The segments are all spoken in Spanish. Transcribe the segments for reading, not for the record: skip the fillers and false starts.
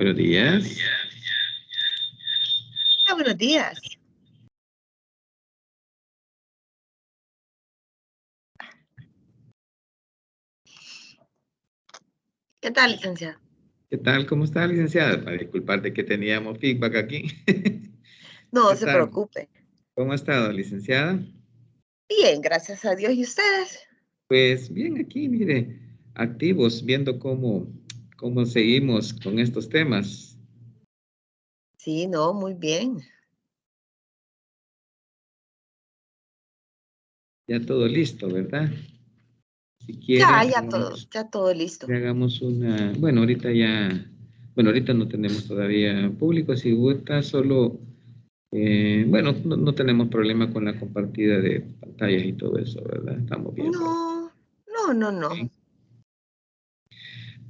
Buenos días. Hola, buenos días. ¿Qué tal, licenciado? ¿Qué tal? ¿Cómo está, licenciada? Para disculparte que teníamos feedback aquí. No ¿Qué se tal? preocupe. ¿Cómo ha estado, licenciada? Bien, gracias a Dios. ¿Y ustedes? Pues bien, aquí, mire, activos, viendo cómo seguimos con estos temas. Sí, no, muy bien. Ya todo listo, ¿verdad? Si Ya, quiere, ya todo listo. hagamos una... Bueno, ahorita no tenemos todavía público, si gusta, solo... bueno, no tenemos problema con la compartida de pantallas y todo eso, ¿verdad? Estamos bien por No, no. aquí.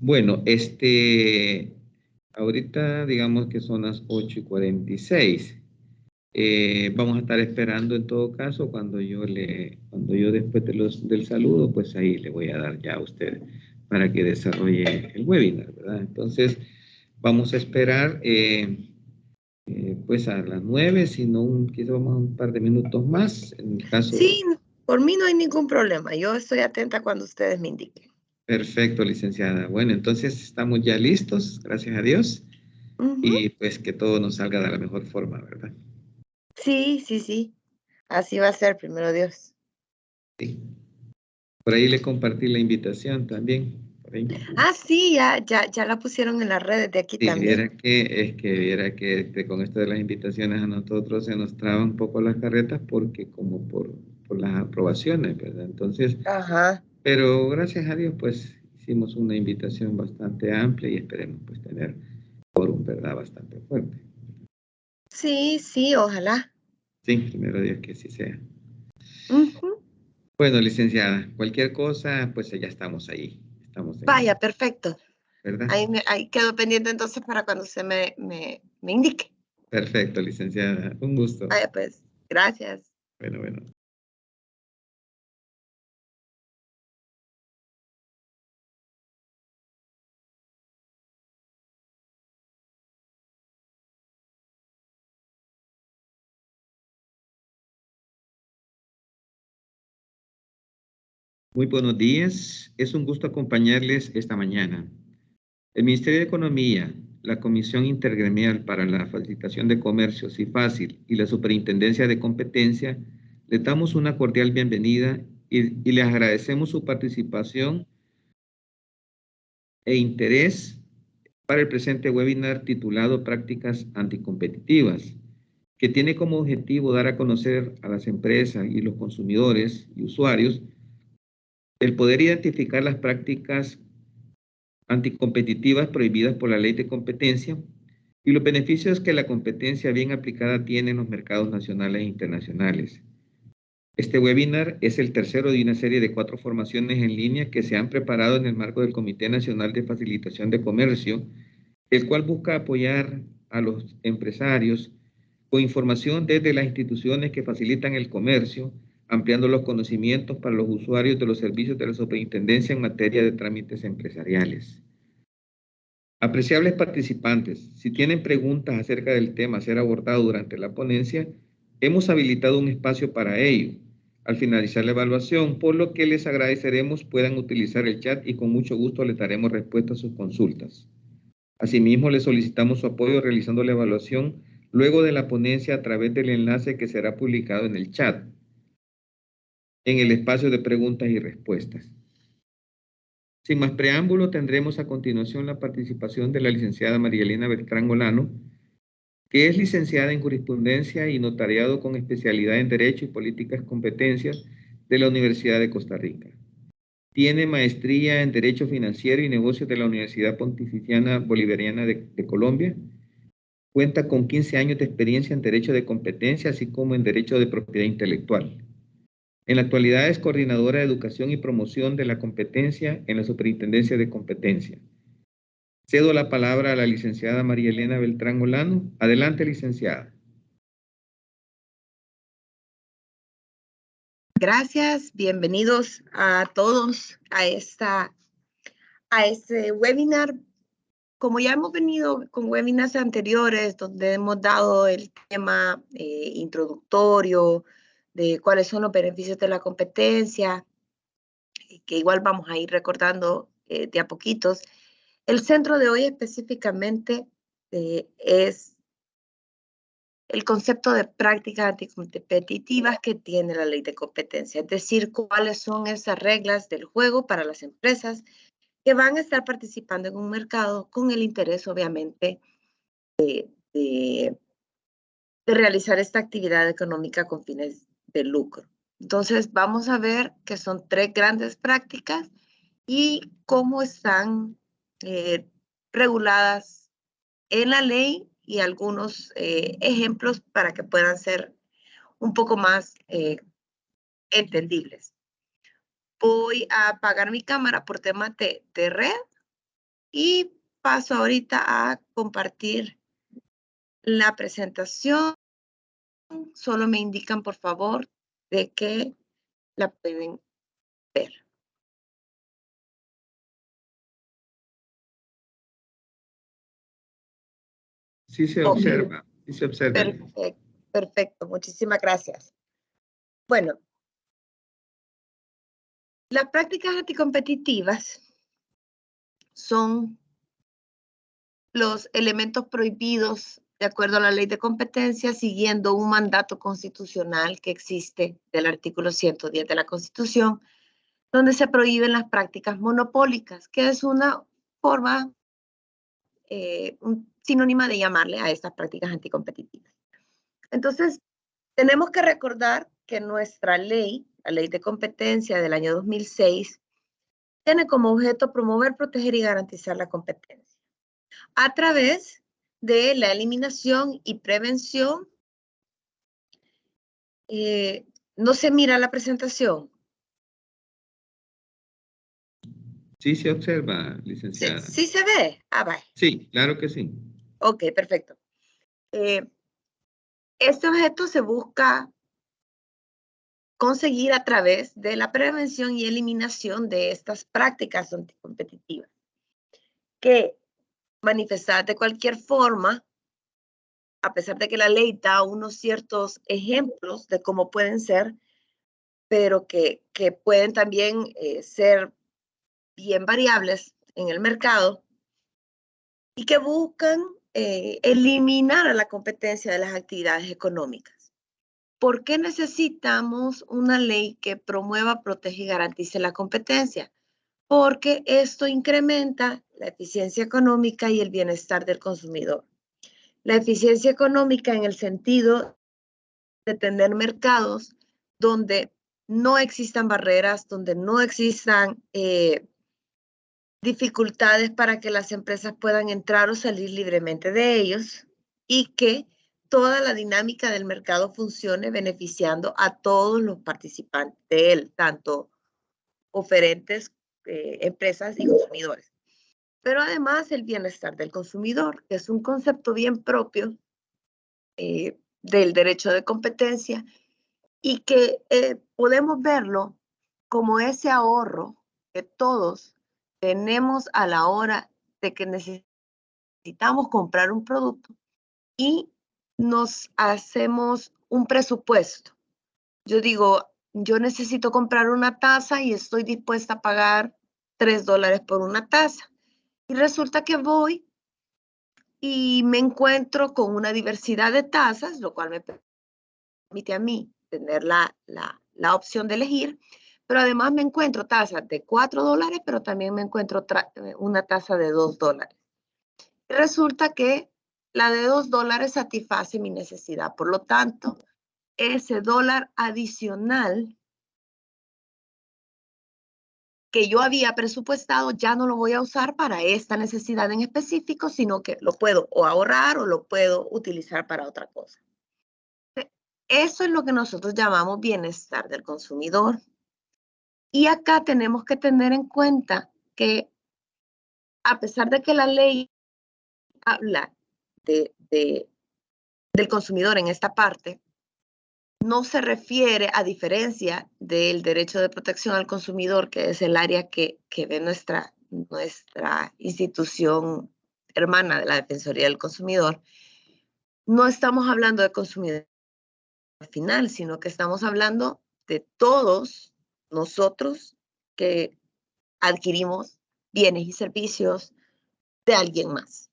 Bueno, ahorita digamos que son las 8:46. Vamos a estar esperando en todo caso cuando yo después del saludo, pues ahí le voy a dar ya a usted para que desarrolle el webinar, ¿verdad? Entonces, vamos a esperar pues a las 9, si no, quizás vamos a un par de minutos más, en el caso. Sí, por mí no hay ningún problema. Yo estoy atenta cuando ustedes me indiquen. Perfecto, licenciada. Bueno, entonces estamos ya listos, gracias a Dios, Ujú. y pues que todo nos salga de la mejor forma, ¿verdad? Sí. Así va a ser, primero Dios. Sí. Por ahí le compartí la invitación también. Por ahí. Ah, sí, ya la pusieron en las redes de aquí Sí, también. viera que con esto de las invitaciones a nosotros se nos traba un poco las carretas porque como por las aprobaciones, ¿verdad? Entonces, Ajá. pero gracias a Dios, pues hicimos una invitación bastante amplia y esperemos pues tener quórum, ¿verdad? Bastante fuerte. Sí, ojalá. Sí, primero Dios que así sea. Ujú. Bueno, licenciada, cualquier cosa, pues ya estamos ahí. Estamos Vaya, en, perfecto. ¿verdad? Ahí quedo pendiente entonces para cuando se me indique. Perfecto, licenciada. Un gusto. Vaya, pues, gracias. Bueno. Muy buenos días. Es un gusto acompañarles esta mañana. El Ministerio de Economía, la Comisión Intergremial para la Facilitación de Comercio, CIFACIL, y la Superintendencia de Competencia, les damos una cordial bienvenida y les agradecemos su participación e interés para el presente webinar titulado Prácticas Anticompetitivas, que tiene como objetivo dar a conocer a las empresas y los consumidores y usuarios el poder identificar las prácticas anticompetitivas prohibidas por la ley de competencia y los beneficios que la competencia bien aplicada tiene en los mercados nacionales e internacionales. Este webinar es el tercero de una serie de 4 formaciones en línea que se han preparado en el marco del Comité Nacional de Facilitación de Comercio, el cual busca apoyar a los empresarios con información desde las instituciones que facilitan el comercio, ampliando los conocimientos para los usuarios de los servicios de la superintendencia en materia de trámites empresariales. Apreciables participantes, si tienen preguntas acerca del tema a ser abordado durante la ponencia, hemos habilitado un espacio para ello al finalizar la evaluación, por lo que les agradeceremos puedan utilizar el chat y con mucho gusto les daremos respuesta a sus consultas. Asimismo, les solicitamos su apoyo realizando la evaluación luego de la ponencia a través del enlace que será publicado en el chat, en el espacio de preguntas y respuestas. Sin más preámbulo, tendremos a continuación la participación de la licenciada María Elena Beltrán Olano, que es licenciada en Jurisprudencia y Notariado con especialidad en Derecho y Políticas Competencias de la Universidad de Costa Rica. Tiene maestría en Derecho Financiero y Negocios de la Universidad Pontificia Bolivariana de Colombia. Cuenta con 15 años de experiencia en Derecho de Competencia, así como en Derecho de Propiedad Intelectual. En la actualidad es coordinadora de Educación y Promoción de la Competencia en la Superintendencia de Competencia. Cedo la palabra a la licenciada María Elena Beltrán Olano. Adelante, licenciada. Gracias, bienvenidos a todos a este webinar como ya hemos venido con webinars anteriores donde hemos dado el tema introductorio de cuáles son los beneficios de la competencia, que igual vamos a ir recordando de a poquitos, el centro de hoy específicamente es el concepto de prácticas anticompetitivas que tiene la ley de competencia, es decir, cuáles son esas reglas del juego para las empresas que van a estar participando en un mercado con el interés, obviamente, de realizar esta actividad económica con fines de lucro. Entonces, vamos a ver que son 3 grandes prácticas y cómo están reguladas en la ley y algunos ejemplos para que puedan ser un poco más entendibles. Voy a apagar mi cámara por temas de red y paso ahorita a compartir la presentación. Solo me indican, por favor, de que la pueden ver. Sí se observa, sí se observa. Perfecto, perfecto, muchísimas gracias. Bueno, las prácticas anticompetitivas son los elementos prohibidos de acuerdo a la ley de competencia, siguiendo un mandato constitucional que existe del artículo 110 de la Constitución, donde se prohíben las prácticas monopólicas, que es una forma, un sinónimo de llamarle a estas prácticas anticompetitivas. Entonces, tenemos que recordar que nuestra ley, la ley de competencia del año 2006, tiene como objeto promover, proteger y garantizar la competencia a través de la eliminación y prevención. No se mira la presentación. Sí se observa, licenciada. ¿Sí se ve? Ah, vale. Sí, claro que sí. Ok, perfecto. Este objeto se busca conseguir a través de la prevención y eliminación de estas prácticas anticompetitivas, que manifestadas de cualquier forma, a pesar de que la ley da unos ciertos ejemplos de cómo pueden ser, pero que pueden también ser bien variables en el mercado y que buscan eliminar a la competencia de las actividades económicas. ¿Por qué necesitamos una ley que promueva, protege y garantice la competencia? Porque esto incrementa la eficiencia económica y el bienestar del consumidor. La eficiencia económica en el sentido de tener mercados donde no existan barreras, donde no existan dificultades para que las empresas puedan entrar o salir libremente de ellos y que toda la dinámica del mercado funcione beneficiando a todos los participantes de él, tanto oferentes, empresas y consumidores. Pero además el bienestar del consumidor, que es un concepto bien propio del derecho de competencia y que podemos verlo como ese ahorro que todos tenemos a la hora de que necesitamos comprar un producto y nos hacemos un presupuesto. Yo digo, yo necesito comprar una taza y estoy dispuesta a pagar $3 por una taza. Y resulta que voy y me encuentro con una diversidad de tazas, lo cual me permite a mí tener la opción de elegir, pero además me encuentro tazas de $4, pero también me encuentro una taza de $2. Y resulta que la de $2 satisface mi necesidad. Por lo tanto, ese dólar adicional que yo había presupuestado ya no lo voy a usar para esta necesidad en específico, sino que lo puedo o ahorrar o lo puedo utilizar para otra cosa. Eso es lo que nosotros llamamos bienestar del consumidor. Y acá tenemos que tener en cuenta que a pesar de que la ley habla del consumidor en esta parte, no se refiere, a diferencia del derecho de protección al consumidor, que es el área que ve nuestra institución hermana de la Defensoría del Consumidor, no estamos hablando de consumidor final, sino que estamos hablando de todos nosotros que adquirimos bienes y servicios de alguien más.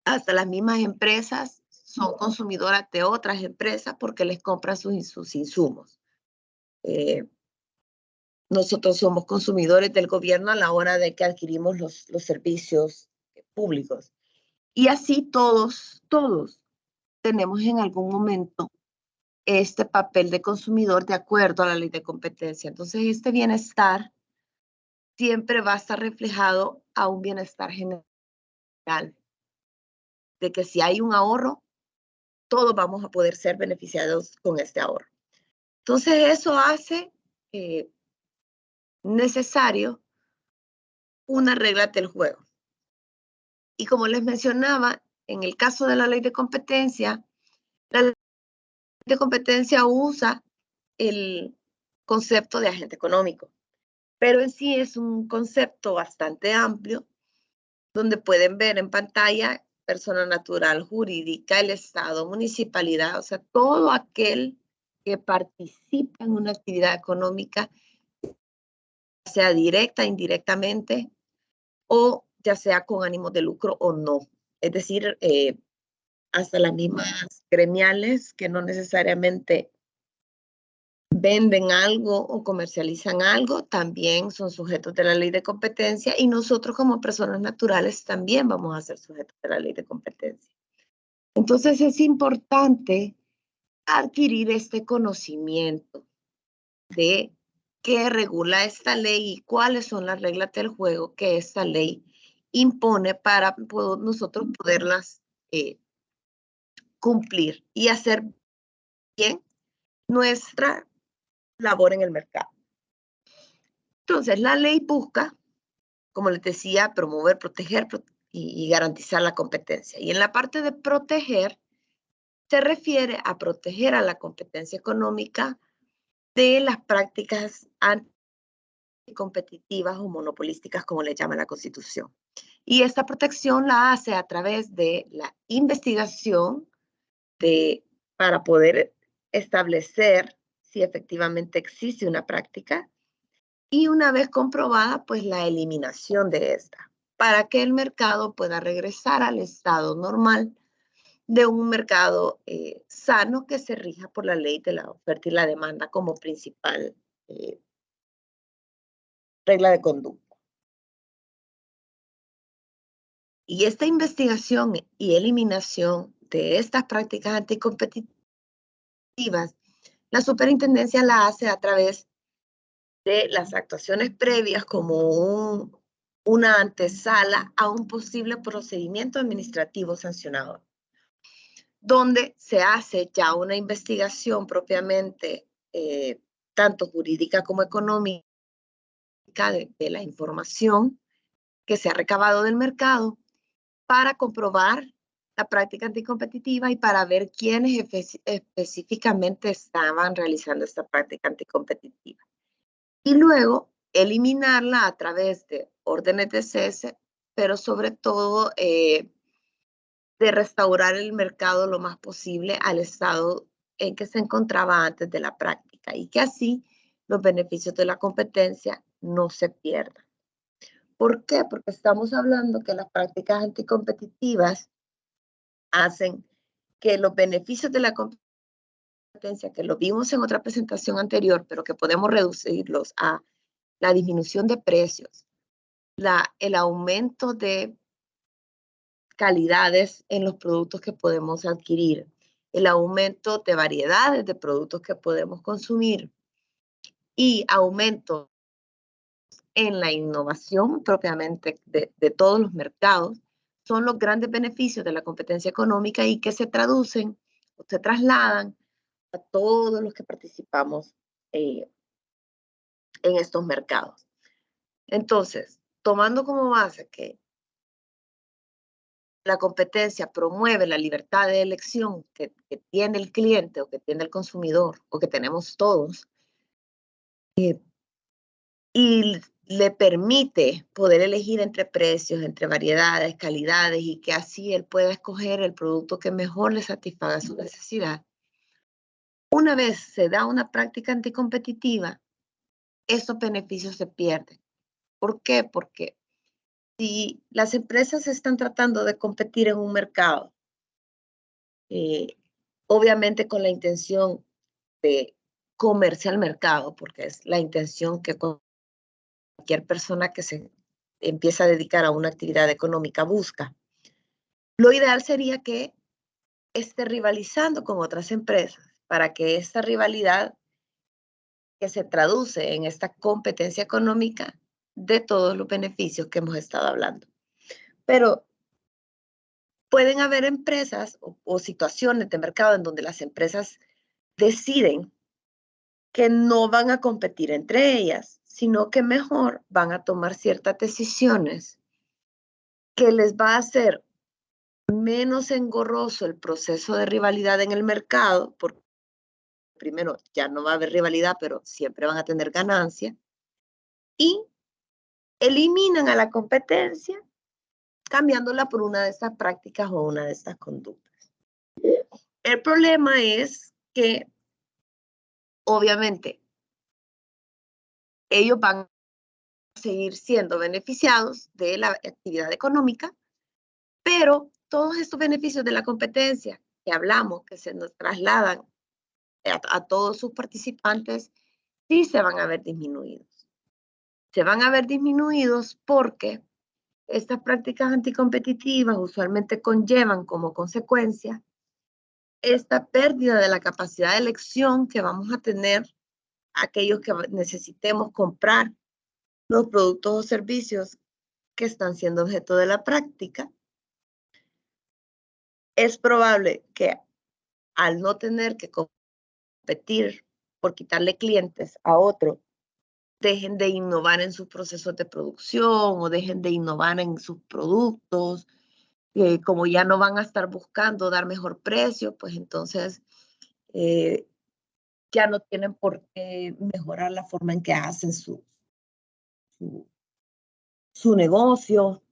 Hasta las mismas empresas son consumidoras de otras empresas porque les compran sus insumos. Nosotros somos consumidores del gobierno a la hora de que adquirimos los servicios públicos. Y así todos tenemos en algún momento este papel de consumidor de acuerdo a la ley de competencia. Entonces, este bienestar siempre va a estar reflejado a un bienestar general, de que si hay un ahorro, todos vamos a poder ser beneficiados con este ahorro. Entonces, eso hace necesario una regla del juego. Y como les mencionaba, en el caso de la ley de competencia, la ley de competencia usa el concepto de agente económico, pero en sí es un concepto bastante amplio, donde pueden ver en pantalla persona natural, jurídica, el Estado, municipalidad, o sea, todo aquel que participa en una actividad económica, sea directa, indirectamente, o ya sea con ánimo de lucro o no. Es decir, hasta las mismas gremiales que no necesariamente venden algo o comercializan algo, también son sujetos de la ley de competencia, y nosotros como personas naturales también vamos a ser sujetos de la ley de competencia. Entonces es importante adquirir este conocimiento de qué regula esta ley y cuáles son las reglas del juego que esta ley impone para nosotros poderlas cumplir y hacer bien nuestra labor en el mercado. Entonces, la ley busca, como les decía, promover, proteger y garantizar la competencia. Y en la parte de proteger, se refiere a proteger a la competencia económica de las prácticas anticompetitivas o monopolísticas, como le llama la Constitución. Y esta protección la hace a través de la investigación para poder establecer si efectivamente existe una práctica, y una vez comprobada, pues la eliminación de esta, para que el mercado pueda regresar al estado normal de un mercado sano que se rija por la ley de la oferta y la demanda como principal regla de conducta. Y esta investigación y eliminación de estas prácticas anticompetitivas, la superintendencia la hace a través de las actuaciones previas como una antesala a un posible procedimiento administrativo sancionador, donde se hace ya una investigación propiamente tanto jurídica como económica de la información que se ha recabado del mercado para comprobar la práctica anticompetitiva y para ver quiénes específicamente estaban realizando esta práctica anticompetitiva. Y luego eliminarla a través de órdenes de cese, pero sobre todo de restaurar el mercado lo más posible al estado en que se encontraba antes de la práctica, y que así los beneficios de la competencia no se pierdan. ¿Por qué? Porque estamos hablando que las prácticas anticompetitivas hacen que los beneficios de la competencia, que lo vimos en otra presentación anterior, pero que podemos reducirlos a la disminución de precios, el aumento de calidades en los productos que podemos adquirir, el aumento de variedades de productos que podemos consumir y aumento en la innovación propiamente de todos los mercados, son los grandes beneficios de la competencia económica y que se traducen o se trasladan a todos los que participamos en estos mercados. Entonces, tomando como base que la competencia promueve la libertad de elección que tiene el cliente o que tiene el consumidor o que tenemos todos, y le permite poder elegir entre precios, entre variedades, calidades, y que así él pueda escoger el producto que mejor le satisfaga su necesidad. Una vez se da una práctica anticompetitiva, esos beneficios se pierden. ¿Por qué? Porque si las empresas están tratando de competir en un mercado, obviamente con la intención de comerse al mercado, porque es la intención que cualquier persona que se empieza a dedicar a una actividad económica busca. Lo ideal sería que esté rivalizando con otras empresas para que esta rivalidad que se traduce en esta competencia económica de todos los beneficios que hemos estado hablando. Pero pueden haber empresas o situaciones de mercado en donde las empresas deciden que no van a competir entre ellas, sino que mejor van a tomar ciertas decisiones que les va a hacer menos engorroso el proceso de rivalidad en el mercado, porque primero ya no va a haber rivalidad, pero siempre van a tener ganancia, y eliminan a la competencia cambiándola por una de estas prácticas o una de estas conductas. El problema es que, obviamente, ellos van a seguir siendo beneficiados de la actividad económica, pero todos estos beneficios de la competencia que hablamos, que se nos trasladan a todos sus participantes, sí se van a ver disminuidos. Se van a ver disminuidos porque estas prácticas anticompetitivas usualmente conllevan como consecuencia esta pérdida de la capacidad de elección que vamos a tener aquellos que necesitemos comprar los productos o servicios que están siendo objeto de la práctica. Es probable que al no tener que competir por quitarle clientes a otro, dejen de innovar en sus procesos de producción o dejen de innovar en sus productos. Como ya no van a estar buscando dar mejor precio, pues entonces ya no tienen por qué mejorar la forma en que hacen su negocio,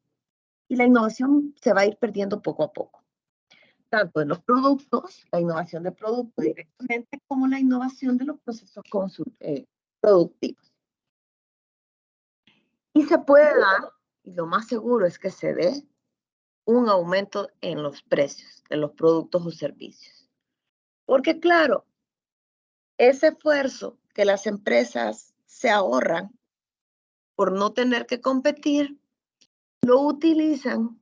y la innovación se va a ir perdiendo poco a poco, tanto en los productos, la innovación de productos directamente, como la innovación de los procesos productivos. Y se puede dar, y lo más seguro es que se dé, un aumento en los precios de los productos o servicios. Porque claro, ese esfuerzo que las empresas se ahorran por no tener que competir, lo utilizan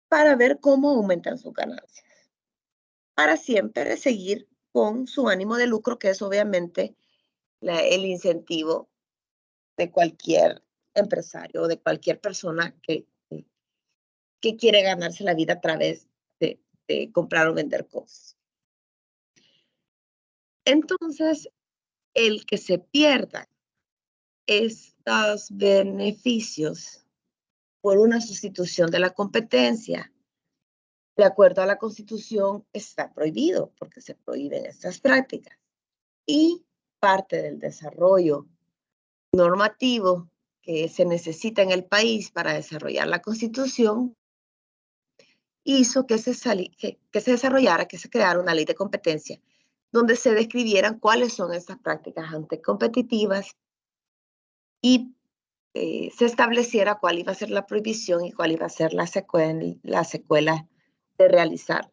para ver cómo aumentan sus ganancias, para siempre seguir con su ánimo de lucro, que es obviamente el incentivo de cualquier empresario o de cualquier persona que quiere ganarse la vida a través de comprar o vender cosas. Entonces, el que se pierdan estos beneficios por una sustitución de la competencia, de acuerdo a la Constitución, está prohibido, porque se prohíben estas prácticas. Y parte del desarrollo normativo que se necesita en el país para desarrollar la Constitución hizo que se desarrollara, que se creara una ley de competencia donde se describieran cuáles son estas prácticas anticompetitivas y se estableciera cuál iba a ser la prohibición y cuál iba a ser la secuela de realizar.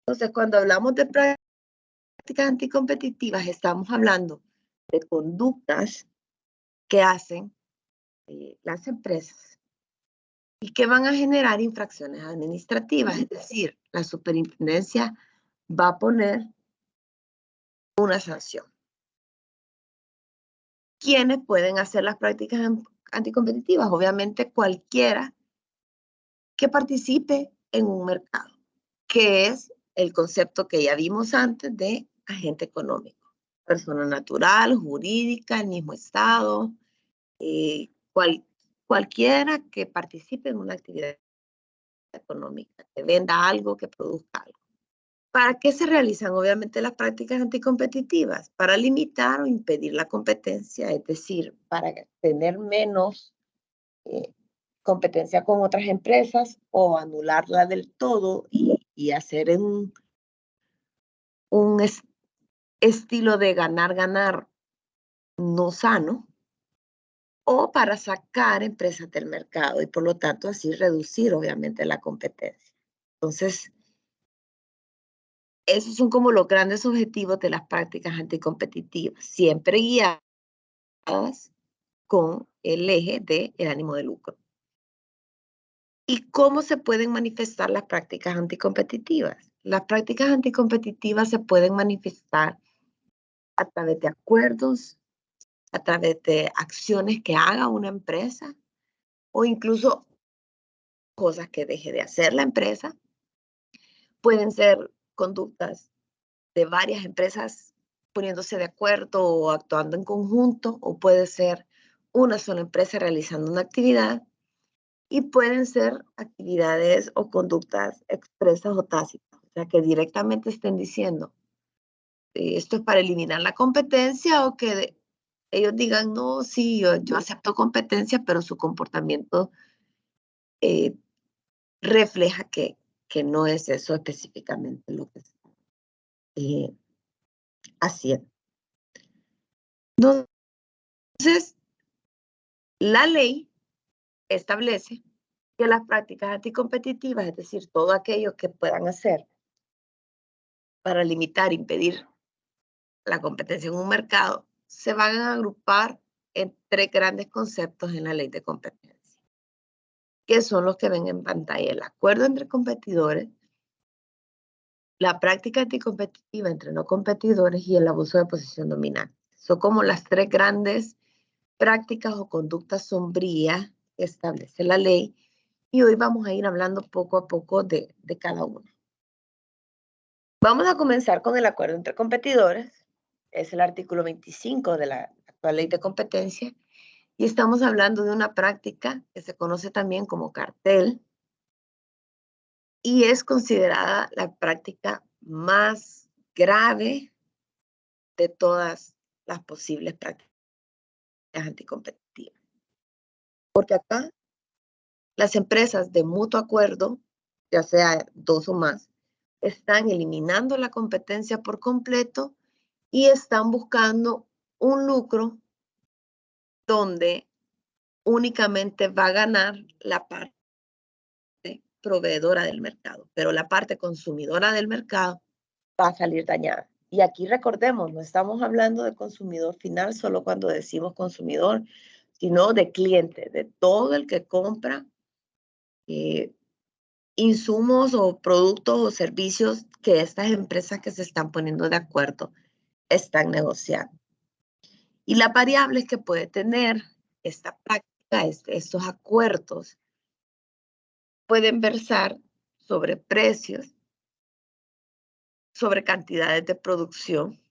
Entonces, cuando hablamos de prácticas anticompetitivas, estamos hablando de conductas que hacen las empresas y que van a generar infracciones administrativas. Es decir, la superintendencia va a poner una sanción. ¿Quiénes pueden hacer las prácticas anticompetitivas? Obviamente cualquiera que participe en un mercado, que es el concepto que ya vimos antes de agente económico. Persona natural, jurídica, el mismo Estado, cualquiera que participe en una actividad económica, que venda algo, que produzca algo. ¿Para qué se realizan? Obviamente las prácticas anticompetitivas, para limitar o impedir la competencia, es decir, para tener menos competencia con otras empresas o anularla del todo y hacer un estilo de ganar-ganar no sano, o para sacar empresas del mercado y por lo tanto así reducir obviamente la competencia. Entonces, esos son como los grandes objetivos de las prácticas anticompetitivas, siempre guiadas con el eje del ánimo de lucro. ¿Y cómo se pueden manifestar las prácticas anticompetitivas? Las prácticas anticompetitivas se pueden manifestar a través de acuerdos, a través de acciones que haga una empresa o incluso cosas que deje de hacer la empresa. Pueden ser conductas de varias empresas poniéndose de acuerdo o actuando en conjunto, o puede ser una sola empresa realizando una actividad, y pueden ser actividades o conductas expresas o tácitas, o sea, que directamente estén diciendo, esto es para eliminar la competencia, o que ellos digan, no, sí, yo acepto competencia, pero su comportamiento refleja que no es eso específicamente lo que está haciendo. Entonces, la ley establece que las prácticas anticompetitivas, es decir, todo aquello que puedan hacer para limitar, impedir la competencia en un mercado, se van a agrupar en tres grandes conceptos en la ley de competencia, que son los que ven en pantalla: el acuerdo entre competidores, la práctica anticompetitiva entre no competidores y el abuso de posición dominante. Son como las tres grandes prácticas o conductas sombrías que establece la ley, y hoy vamos a ir hablando poco a poco de cada una. Vamos a comenzar con el acuerdo entre competidores. Es el artículo 25 de la actual ley de competencia, y estamos hablando de una práctica que se conoce también como cartel y es considerada la práctica más grave de todas las posibles prácticas anticompetitivas. Porque acá las empresas de mutuo acuerdo, ya sea dos o más, están eliminando la competencia por completo y están buscando un lucro donde únicamente va a ganar la parte proveedora del mercado, pero la parte consumidora del mercado va a salir dañada. Y aquí recordemos, no estamos hablando de consumidor final solo cuando decimos consumidor, sino de cliente, de todo el que compra insumos o productos o servicios que estas empresas que se están poniendo de acuerdo están negociando. Y las variables que puede tener esta práctica, estos acuerdos, pueden versar sobre precios, sobre cantidades de producción,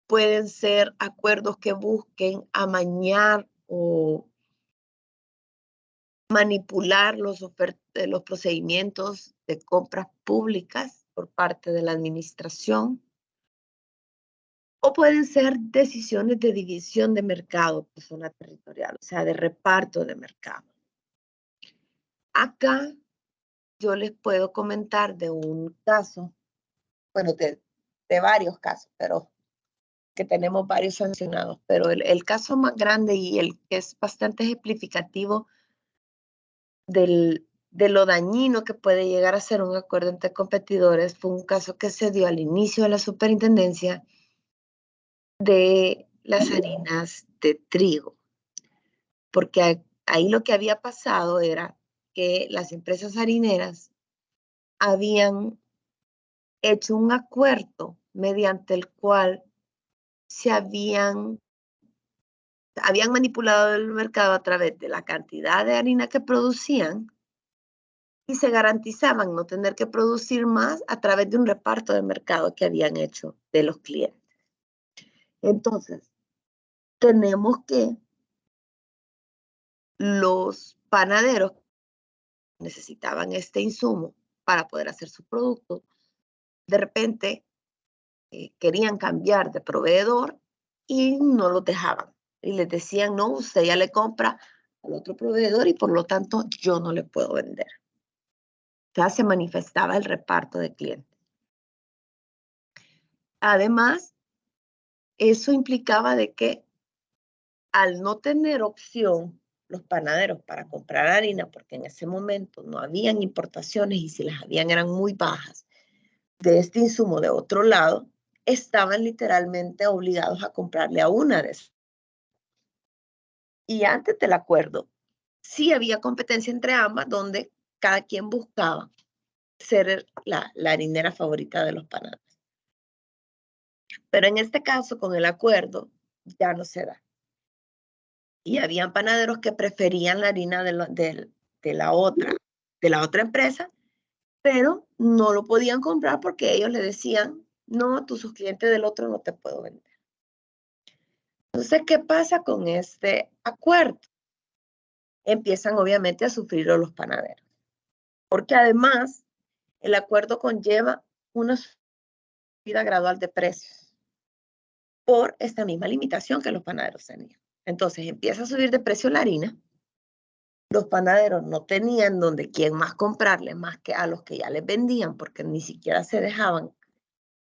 pueden ser acuerdos que busquen amañar o manipular los procedimientos de compras públicas por parte de la administración, o pueden ser decisiones de división de mercado por zona territorial, o sea, de reparto de mercado. Acá yo les puedo comentar de un caso, bueno, de varios casos, pero que tenemos varios sancionados, pero el caso más grande y el que es bastante ejemplificativo de lo dañino que puede llegar a ser un acuerdo entre competidores fue un caso que se dio al inicio de la superintendencia de las harinas de trigo, porque ahí lo que había pasado era que las empresas harineras habían hecho un acuerdo mediante el cual se habían manipulado el mercado a través de la cantidad de harina que producían y se garantizaban no tener que producir más a través de un reparto de mercado que habían hecho de los clientes. Entonces, tenemos que los panaderos necesitaban este insumo para poder hacer su producto, de repente querían cambiar de proveedor y no los dejaban. Y les decían, no, usted ya le compra al otro proveedor y por lo tanto yo no le puedo vender. Ya se manifestaba el reparto de clientes. Además, eso implicaba de que al no tener opción los panaderos para comprar harina, porque en ese momento no habían importaciones y si las habían eran muy bajas, de este insumo de otro lado, estaban literalmente obligados a comprarle a una de esas. Y antes del acuerdo, sí había competencia entre ambas, donde cada quien buscaba ser la harinera favorita de los panaderos. Pero en este caso, con el acuerdo, ya no se da. Y habían panaderos que preferían la harina de la otra empresa, pero no lo podían comprar porque ellos le decían, no, tú sos cliente del otro, no te puedo vender. Entonces, ¿qué pasa con este acuerdo? Empiezan obviamente a sufrir los panaderos, porque además el acuerdo conlleva una subida gradual de precios por esta misma limitación que los panaderos tenían. Entonces empieza a subir de precio la harina, los panaderos no tenían donde quién más comprarle, más que a los que ya les vendían, porque ni siquiera se dejaban,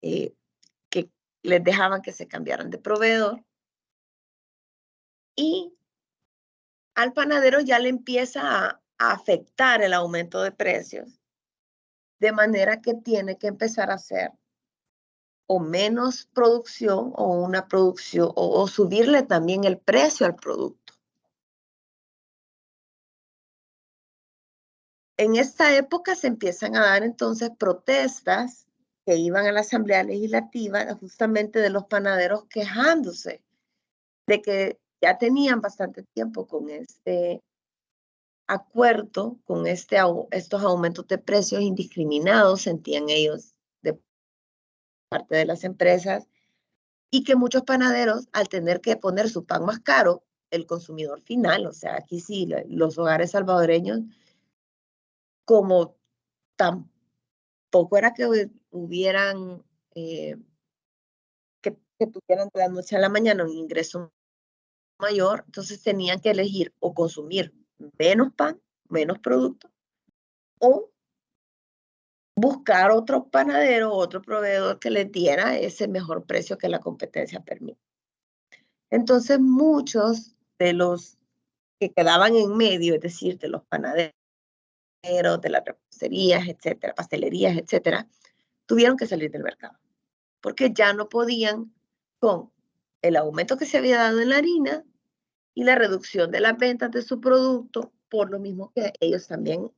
que les dejaban que se cambiaran de proveedor. Y al panadero ya le empieza a afectar el aumento de precios, de manera que tiene que empezar a hacer o menos producción o una producción o subirle también el precio al producto. En esta época se empiezan a dar entonces protestas que iban a la Asamblea Legislativa justamente de los panaderos quejándose de que ya tenían bastante tiempo con este acuerdo, con estos aumentos de precios indiscriminados, sentían ellos de parte de las empresas, y que muchos panaderos, al tener que poner su pan más caro, el consumidor final, o sea, aquí sí, los hogares salvadoreños, como tampoco era que hubieran, que tuvieran de la noche a la mañana un ingreso mayor, entonces tenían que elegir o consumir menos pan, menos producto, o buscar otro panadero, otro proveedor que les diera ese mejor precio que la competencia permite. Entonces, muchos de los que quedaban en medio, es decir, de los panaderos, de las reposterías, etcétera, pastelerías, etcétera, tuvieron que salir del mercado, porque ya no podían con el aumento que se había dado en la harina y la reducción de las ventas de su producto, por lo mismo que ellos también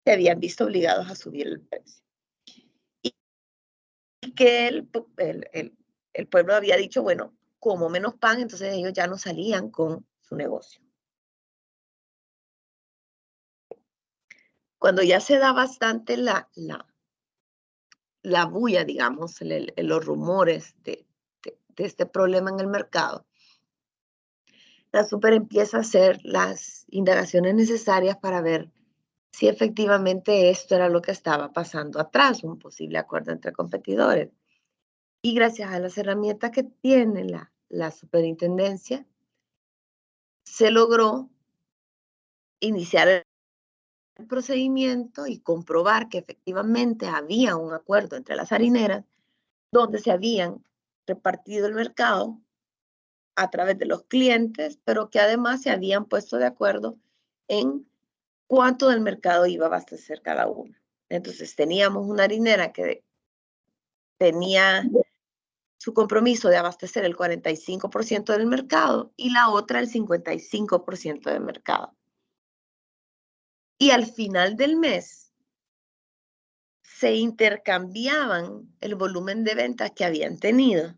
se habían visto obligados a subir el precio. Y que el pueblo había dicho, bueno, como menos pan, entonces ellos ya no salían con su negocio. Cuando ya se da bastante la bulla, digamos, los rumores de este problema en el mercado, la super empieza a hacer las indagaciones necesarias para ver si efectivamente esto era lo que estaba pasando atrás, un posible acuerdo entre competidores. Y gracias a las herramientas que tiene la superintendencia, se logró iniciar el procedimiento y comprobar que efectivamente había un acuerdo entre las harineras donde se habían repartido el mercado a través de los clientes, pero que además se habían puesto de acuerdo en cuánto del mercado iba a abastecer cada una. Entonces teníamos una harinera que tenía su compromiso de abastecer el 45% del mercado y la otra el 55% del mercado. Y al final del mes se intercambiaban el volumen de ventas que habían tenido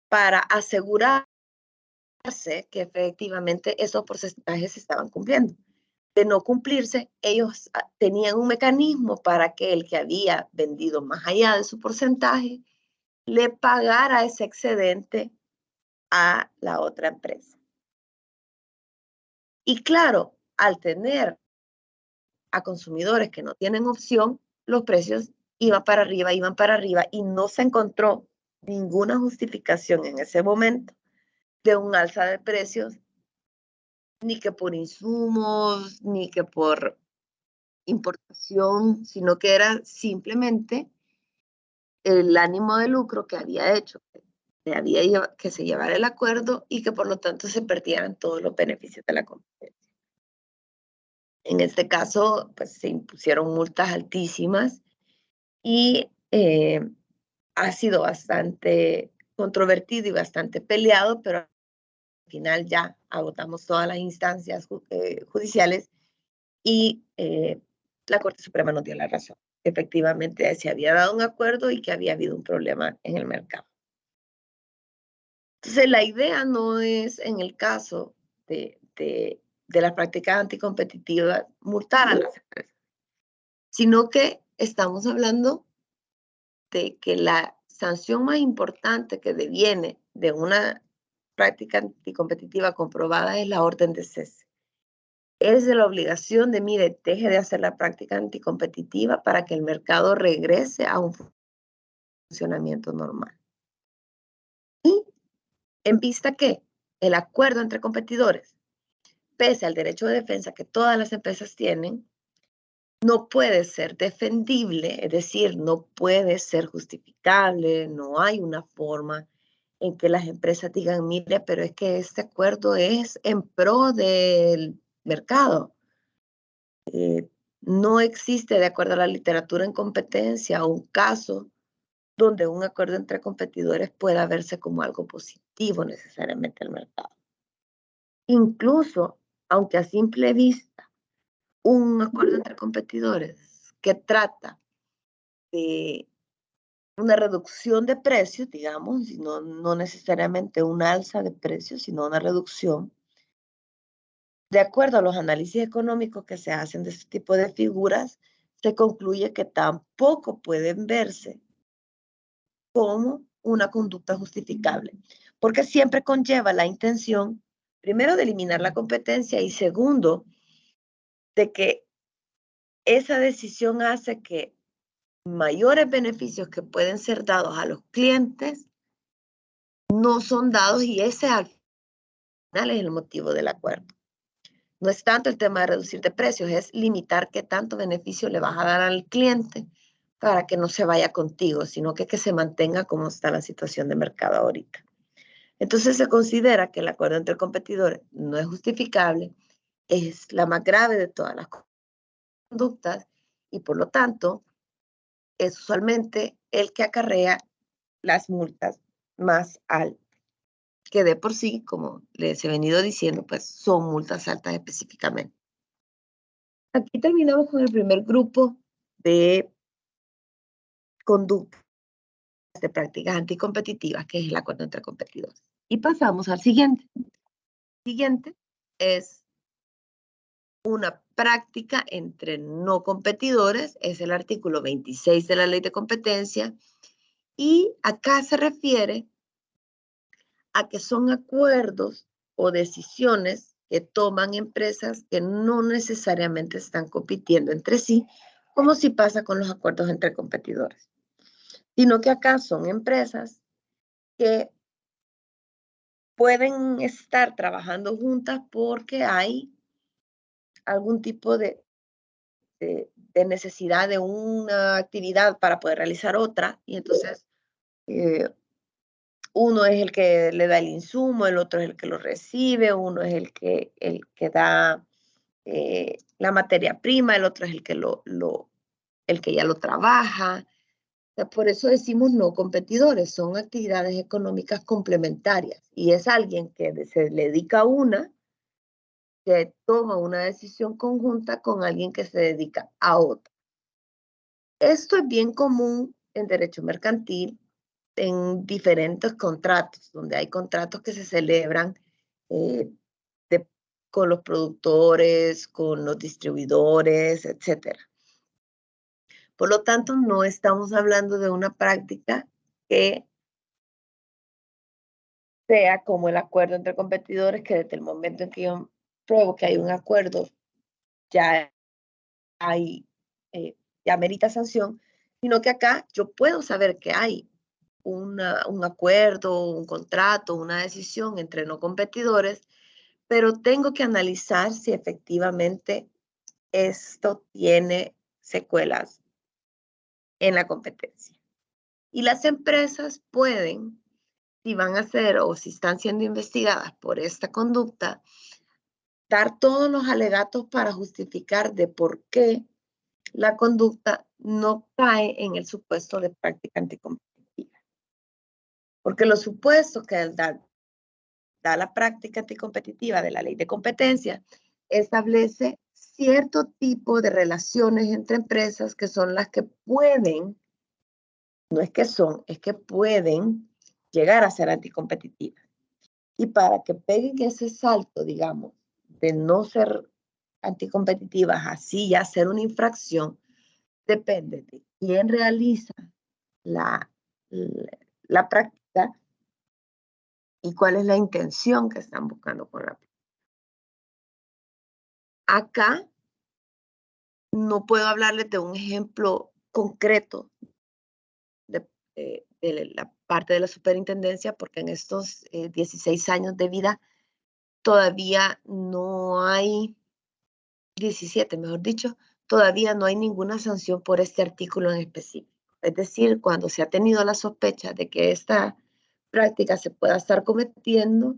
para asegurarse que efectivamente esos porcentajes se estaban cumpliendo. De no cumplirse, ellos tenían un mecanismo para que el que había vendido más allá de su porcentaje le pagara ese excedente a la otra empresa. Y claro, al tener a consumidores que no tienen opción, los precios iban para arriba y no se encontró ninguna justificación en ese momento de un alza de precios, ni que por insumos, ni que por importación, sino que era simplemente el ánimo de lucro que había hecho que se llevara el acuerdo y que por lo tanto se perdieran todos los beneficios de la competencia. En este caso, pues se impusieron multas altísimas y ha sido bastante controvertido y bastante peleado, pero al final ya agotamos todas las instancias judiciales y la Corte Suprema nos dio la razón. Efectivamente, se había dado un acuerdo y que había habido un problema en el mercado. Entonces, la idea no es, en el caso de las prácticas anticompetitivas, multar a las empresas, sino que estamos hablando de que la sanción más importante que deviene de una práctica anticompetitiva comprobada es la orden de cese. Es de la obligación de, mire, deje de hacer la práctica anticompetitiva para que el mercado regrese a un funcionamiento normal. Y en vista que el acuerdo entre competidores, pese al derecho de defensa que todas las empresas tienen, no puede ser defendible, es decir, no puede ser justificable, no hay una forma en que las empresas digan, mire, pero es que este acuerdo es en pro del mercado. No existe, de acuerdo a la literatura en competencia, un caso donde un acuerdo entre competidores pueda verse como algo positivo necesariamente al mercado. Incluso, aunque a simple vista, un acuerdo entre competidores que trata de una reducción de precios, digamos, y no necesariamente una alza de precios, sino una reducción, de acuerdo a los análisis económicos que se hacen de este tipo de figuras, se concluye que tampoco pueden verse como una conducta justificable, porque siempre conlleva la intención, primero, de eliminar la competencia y segundo, de que esa decisión hace que mayores beneficios que pueden ser dados a los clientes no son dados y ese al final es el motivo del acuerdo. No es tanto el tema de reducir de precios, es limitar qué tanto beneficio le vas a dar al cliente para que no se vaya contigo, sino que se mantenga como está la situación de mercado ahorita. Entonces se considera que el acuerdo entre competidores no es justificable, es la más grave de todas las conductas y por lo tanto es usualmente el que acarrea las multas más altas, que de por sí, como les he venido diciendo, pues son multas altas específicamente. Aquí terminamos con el primer grupo de conductas de prácticas anticompetitivas, que es el acuerdo entre competidores. Y pasamos al siguiente. El siguiente es una práctica entre no competidores, es el artículo 26 de la Ley de Competencia, y acá se refiere a que son acuerdos o decisiones que toman empresas que no necesariamente están compitiendo entre sí, como si pasa con los acuerdos entre competidores, sino que acá son empresas que pueden estar trabajando juntas porque hay algún tipo de necesidad de una actividad para poder realizar otra, y entonces uno es el que le da el insumo, el otro es el que lo recibe, uno es el que da la materia prima, el otro es el que el que ya lo trabaja. Por eso decimos no competidores, son actividades económicas complementarias y es alguien que se le dedica a una, que toma una decisión conjunta con alguien que se dedica a otra. Esto es bien común en derecho mercantil, en diferentes contratos, donde hay contratos que se celebran con los productores, con los distribuidores, etcétera. Por lo tanto, no estamos hablando de una práctica que sea como el acuerdo entre competidores, que desde el momento en que yo pruebo que hay un acuerdo, ya hay, ya merita sanción, sino que acá yo puedo saber que hay un acuerdo, un contrato, una decisión entre no competidores, pero tengo que analizar si efectivamente esto tiene secuelas en la competencia. Y las empresas pueden, si van a ser o si están siendo investigadas por esta conducta, dar todos los alegatos para justificar de por qué la conducta no cae en el supuesto de práctica anticompetitiva. Porque los supuestos que da la práctica anticompetitiva de la ley de competencia establece cierto tipo de relaciones entre empresas que son las que pueden, no es que son, es que pueden llegar a ser anticompetitivas. Y para que peguen ese salto, digamos, de no ser anticompetitivas, así ya ser una infracción, depende de quién realiza la, la práctica y cuál es la intención que están buscando con la práctica. Acá no puedo hablarles de un ejemplo concreto de la parte de la superintendencia, porque en estos 16 años de vida todavía no hay, 17 mejor dicho, todavía no hay ninguna sanción por este artículo en específico. Es decir, cuando se ha tenido la sospecha de que esta práctica se pueda estar cometiendo,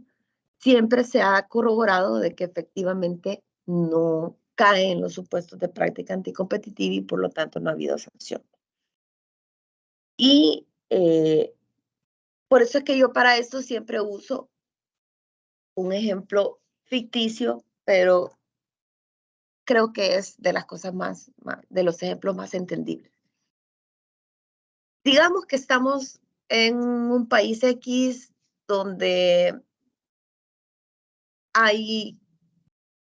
siempre se ha corroborado de que efectivamente no cae en los supuestos de práctica anticompetitiva y por lo tanto no ha habido sanción. Y por eso es que yo para esto siempre uso un ejemplo ficticio, pero creo que es de las cosas más de los ejemplos más entendibles. Digamos que estamos en un país X donde hay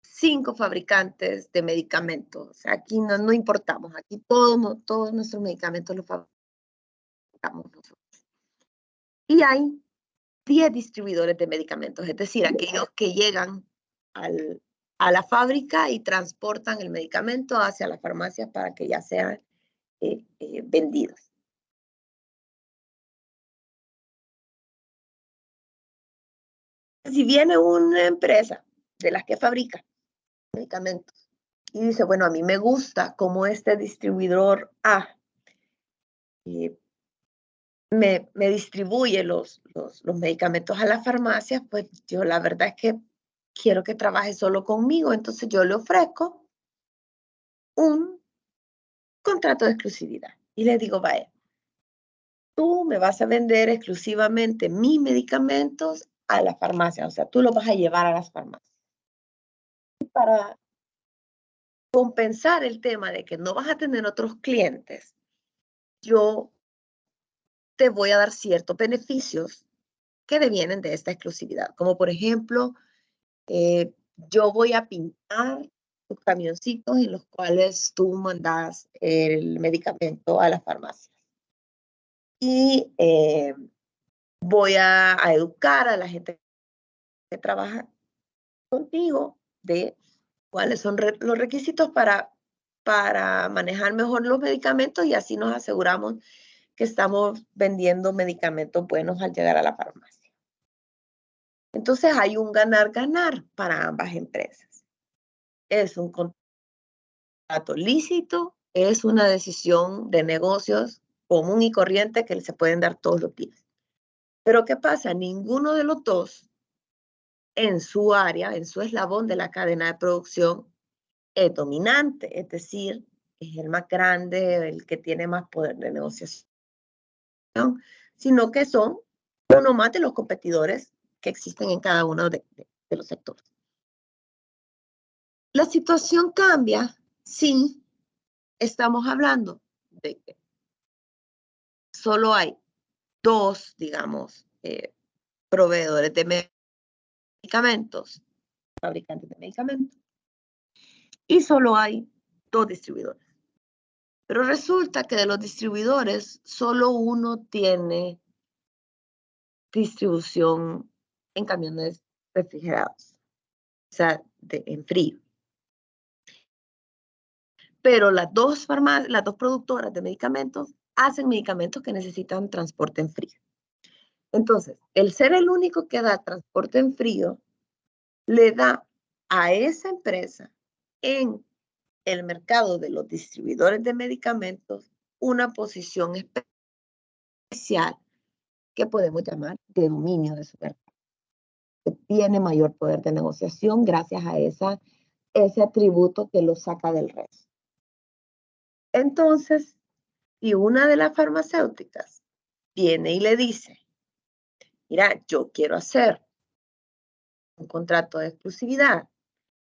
5 fabricantes de medicamentos. O sea, aquí no importamos, aquí todos nuestros medicamentos los fabricamos nosotros. Y hay 10 distribuidores de medicamentos, es decir, aquellos que llegan a la fábrica y transportan el medicamento hacia las farmacias para que ya sean vendidos. Si viene una empresa de las que fabrica medicamentos y dice, bueno, a mí me gusta cómo este distribuidor A me distribuye los medicamentos a las farmacias, pues yo la verdad es que quiero que trabaje solo conmigo, entonces yo le ofrezco un contrato de exclusividad y le digo, vaya, tú me vas a vender exclusivamente mis medicamentos a la farmacia, o sea, tú los vas a llevar a las farmacias. Y para compensar el tema de que no vas a tener otros clientes, yo te voy a dar ciertos beneficios que devienen de esta exclusividad, como por ejemplo, yo voy a pintar tus camioncitos en los cuales tú mandas el medicamento a las farmacias. Y voy a educar a la gente que trabaja contigo de cuáles son los requisitos para manejar mejor los medicamentos y así nos aseguramos que estamos vendiendo medicamentos buenos al llegar a la farmacia. Entonces hay un ganar-ganar para ambas empresas. Es un contrato lícito, es una decisión de negocios común y corriente que se pueden dar todos los días. Pero ¿qué pasa? Ninguno de los dos en su área, en su eslabón de la cadena de producción, es dominante, es decir, es el más grande, el que tiene más poder de negociación, sino que son uno más de los competidores que existen en cada uno de los sectores. La situación cambia si estamos hablando de que solo hay 2, digamos, proveedores de medicamentos, fabricantes de medicamentos, y solo hay 2 distribuidores. Pero resulta que de los distribuidores, solo uno tiene distribución en camiones refrigerados, o sea, en frío. Pero las dos productoras de medicamentos hacen medicamentos que necesitan transporte en frío. Entonces, el ser el único que da transporte en frío le da a esa empresa en el mercado de los distribuidores de medicamentos una posición especial que podemos llamar de dominio de su mercado. Que tiene mayor poder de negociación gracias a ese atributo que lo saca del resto. Entonces, si una de las farmacéuticas viene y le dice, mira, yo quiero hacer un contrato de exclusividad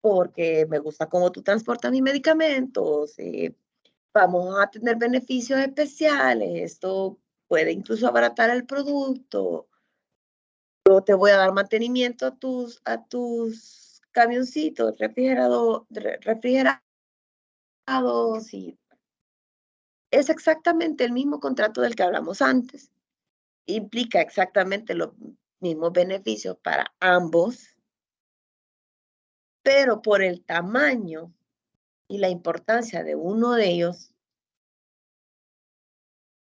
porque me gusta cómo tú transportas mis medicamentos, vamos a tener beneficios especiales, esto puede incluso abaratar el producto, yo te voy a dar mantenimiento a tus camioncitos refrigerados, y es exactamente el mismo contrato del que hablamos antes. Implica exactamente los mismos beneficios para ambos, pero por el tamaño y la importancia de uno de ellos,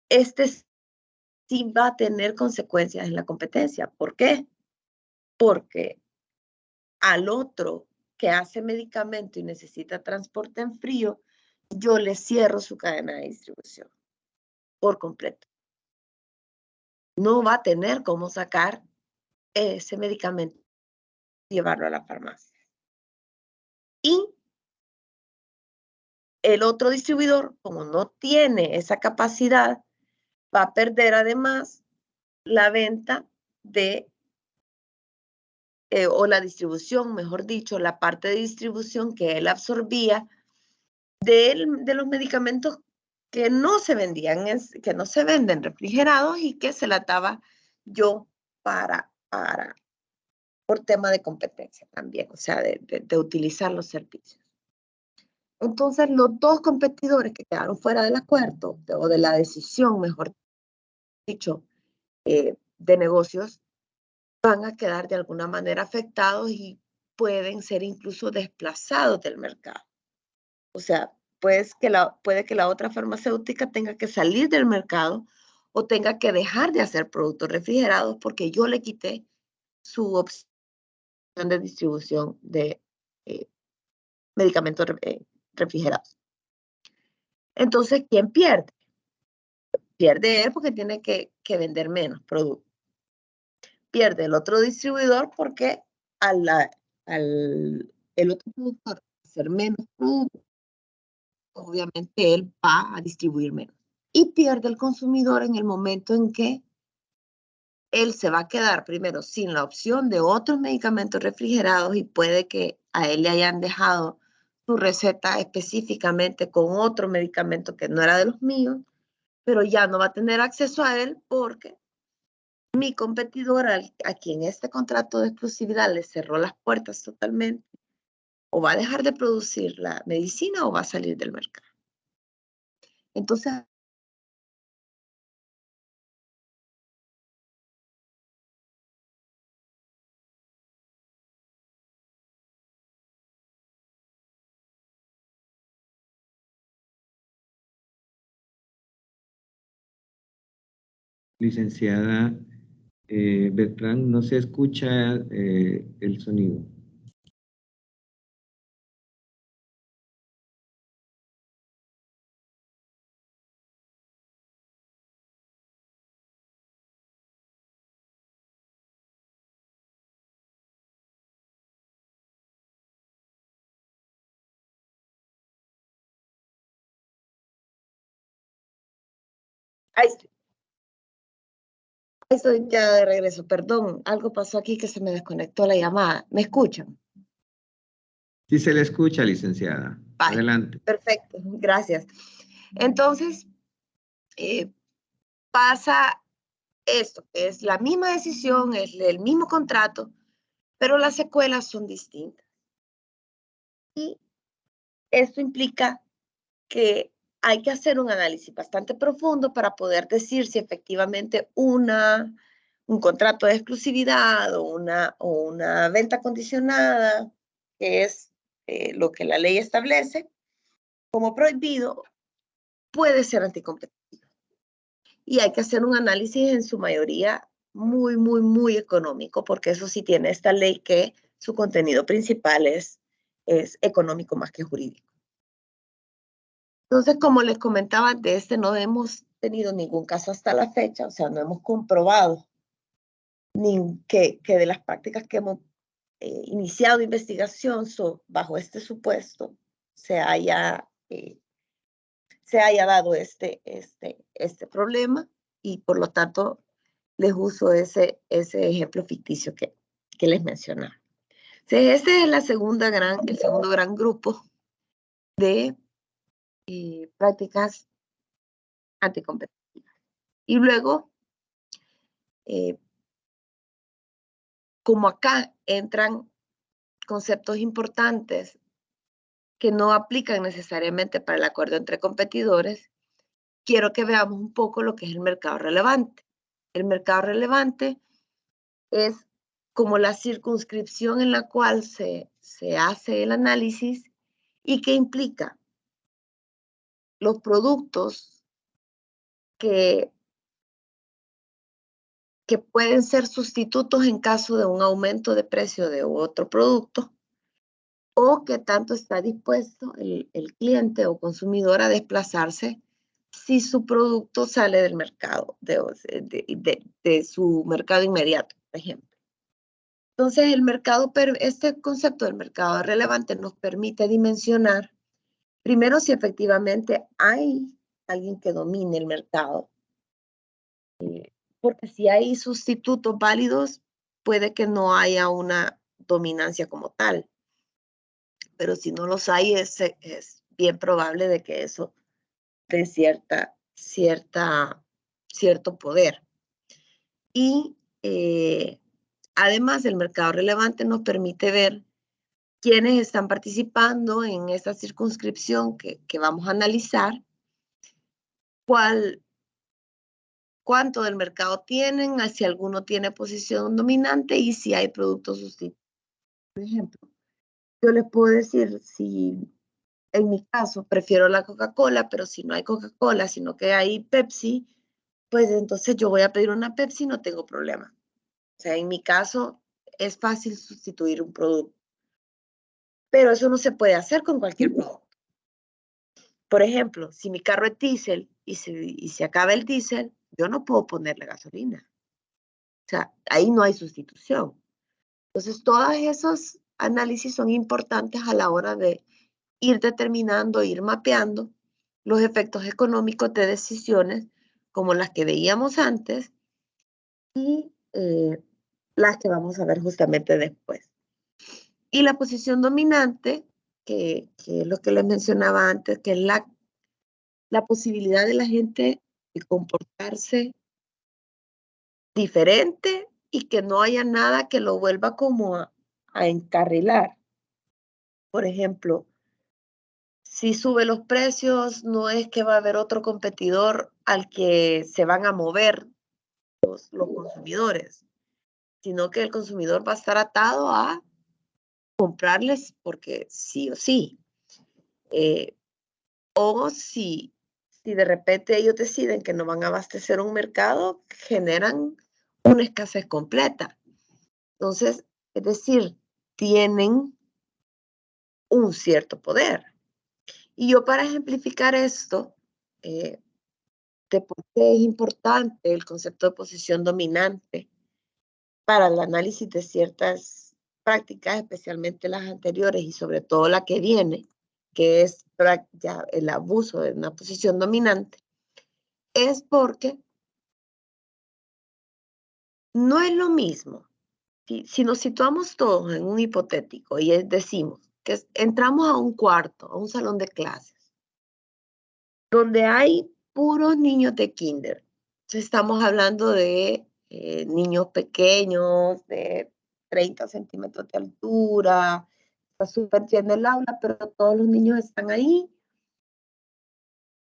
este sí va a tener consecuencias en la competencia. ¿Por qué? Porque al otro que hace medicamento y necesita transporte en frío, yo le cierro su cadena de distribución por completo. No va a tener cómo sacar ese medicamento y llevarlo a la farmacia. Y el otro distribuidor, como no tiene esa capacidad, va a perder además la venta de, o la distribución, mejor dicho, la parte de distribución que él absorbía de los medicamentos que no se vendían, que no se venden refrigerados y que se la daba yo por tema de competencia también, o sea, de utilizar los servicios. Entonces, los dos competidores que quedaron fuera del acuerdo o de la decisión, mejor dicho, de negocios, van a quedar de alguna manera afectados y pueden ser incluso desplazados del mercado. O sea, puede que la otra farmacéutica tenga que salir del mercado o tenga que dejar de hacer productos refrigerados porque yo le quité su opción de distribución de medicamentos refrigerados. Entonces, ¿quién pierde? Pierde él porque tiene que vender menos productos. Pierde el otro distribuidor porque el otro productor hacer menos productos, obviamente él va a distribuir menos. Y pierde el consumidor en el momento en que él se va a quedar primero sin la opción de otros medicamentos refrigerados y puede que a él le hayan dejado su receta específicamente con otro medicamento que no era de los míos, pero ya no va a tener acceso a él porque mi competidor, a quien este contrato de exclusividad le cerró las puertas totalmente, o va a dejar de producir la medicina o va a salir del mercado. Entonces, Licenciada Bertrán, no se escucha el sonido. ahí estoy ya de regreso. Perdón, algo pasó aquí que se me desconectó la llamada. ¿Me escuchan? Sí se le escucha, licenciada. Bye. Adelante. Perfecto, gracias. Entonces, pasa esto, es la misma decisión, es el mismo contrato, pero las secuelas son distintas. Y esto implica que hay que hacer un análisis bastante profundo para poder decir si efectivamente un contrato de exclusividad o una venta condicionada, que es lo que la ley establece, como prohibido, puede ser anticompetitivo. Y hay que hacer un análisis en su mayoría muy económico, porque eso sí tiene esta ley que su contenido principal es económico más que jurídico. Entonces, como les comentaba, de este no hemos tenido ningún caso hasta la fecha, o sea, no hemos comprobado ni que de las prácticas que hemos iniciado investigación bajo este supuesto se haya dado este problema, y por lo tanto les uso ese ejemplo ficticio que les mencionaba. Entonces, ese es el segundo gran grupo de prácticas anticompetitivas. Y luego, como acá entran conceptos importantes que no aplican necesariamente para el acuerdo entre competidores, quiero que veamos un poco lo que es el mercado relevante. El mercado relevante es como la circunscripción en la cual se hace el análisis y que implica los productos que pueden ser sustitutos en caso de un aumento de precio de otro producto, o que tanto está dispuesto el cliente o consumidor a desplazarse si su producto sale del mercado, de su mercado inmediato, por ejemplo. Entonces, este concepto del mercado relevante nos permite dimensionar, primero, si efectivamente hay alguien que domine el mercado, porque si hay sustitutos válidos, puede que no haya una dominancia como tal, pero si no los hay, es bien probable de que eso dé cierto poder. Y además, el mercado relevante nos permite ver quiénes están participando en esta circunscripción que vamos a analizar, cuánto del mercado tienen, si alguno tiene posición dominante y si hay productos sustitutos. Por ejemplo, yo les puedo decir, si en mi caso prefiero la Coca-Cola, pero si no hay Coca-Cola, sino que hay Pepsi, pues entonces yo voy a pedir una Pepsi y no tengo problema. O sea, en mi caso es fácil sustituir un producto, pero eso no se puede hacer con cualquier producto. Por ejemplo, si mi carro es diésel y se acaba el diésel, yo no puedo ponerle gasolina. O sea, ahí no hay sustitución. Entonces, todos esos análisis son importantes a la hora de ir determinando, ir mapeando los efectos económicos de decisiones como las que veíamos antes y las que vamos a ver justamente después. Y la posición dominante, que es lo que les mencionaba antes, que es la posibilidad de la gente de comportarse diferente y que no haya nada que lo vuelva como a encarrilar. Por ejemplo, si sube los precios, no es que va a haber otro competidor al que se van a mover los consumidores, sino que el consumidor va a estar atado a comprarles porque sí o sí. O si de repente ellos deciden que no van a abastecer un mercado, generan una escasez completa. Entonces, es decir, tienen un cierto poder. Y yo, para ejemplificar esto, de por qué es importante el concepto de posición dominante para el análisis de ciertas prácticas, especialmente las anteriores y sobre todo la que viene, que es ya el abuso de una posición dominante, es porque no es lo mismo. Si nos situamos todos en un hipotético y decimos que entramos a un cuarto, a un salón de clases, donde hay puros niños de kinder. Entonces, estamos hablando de niños pequeños, de 30 centímetros de altura, está súper lleno el aula, pero todos los niños están ahí.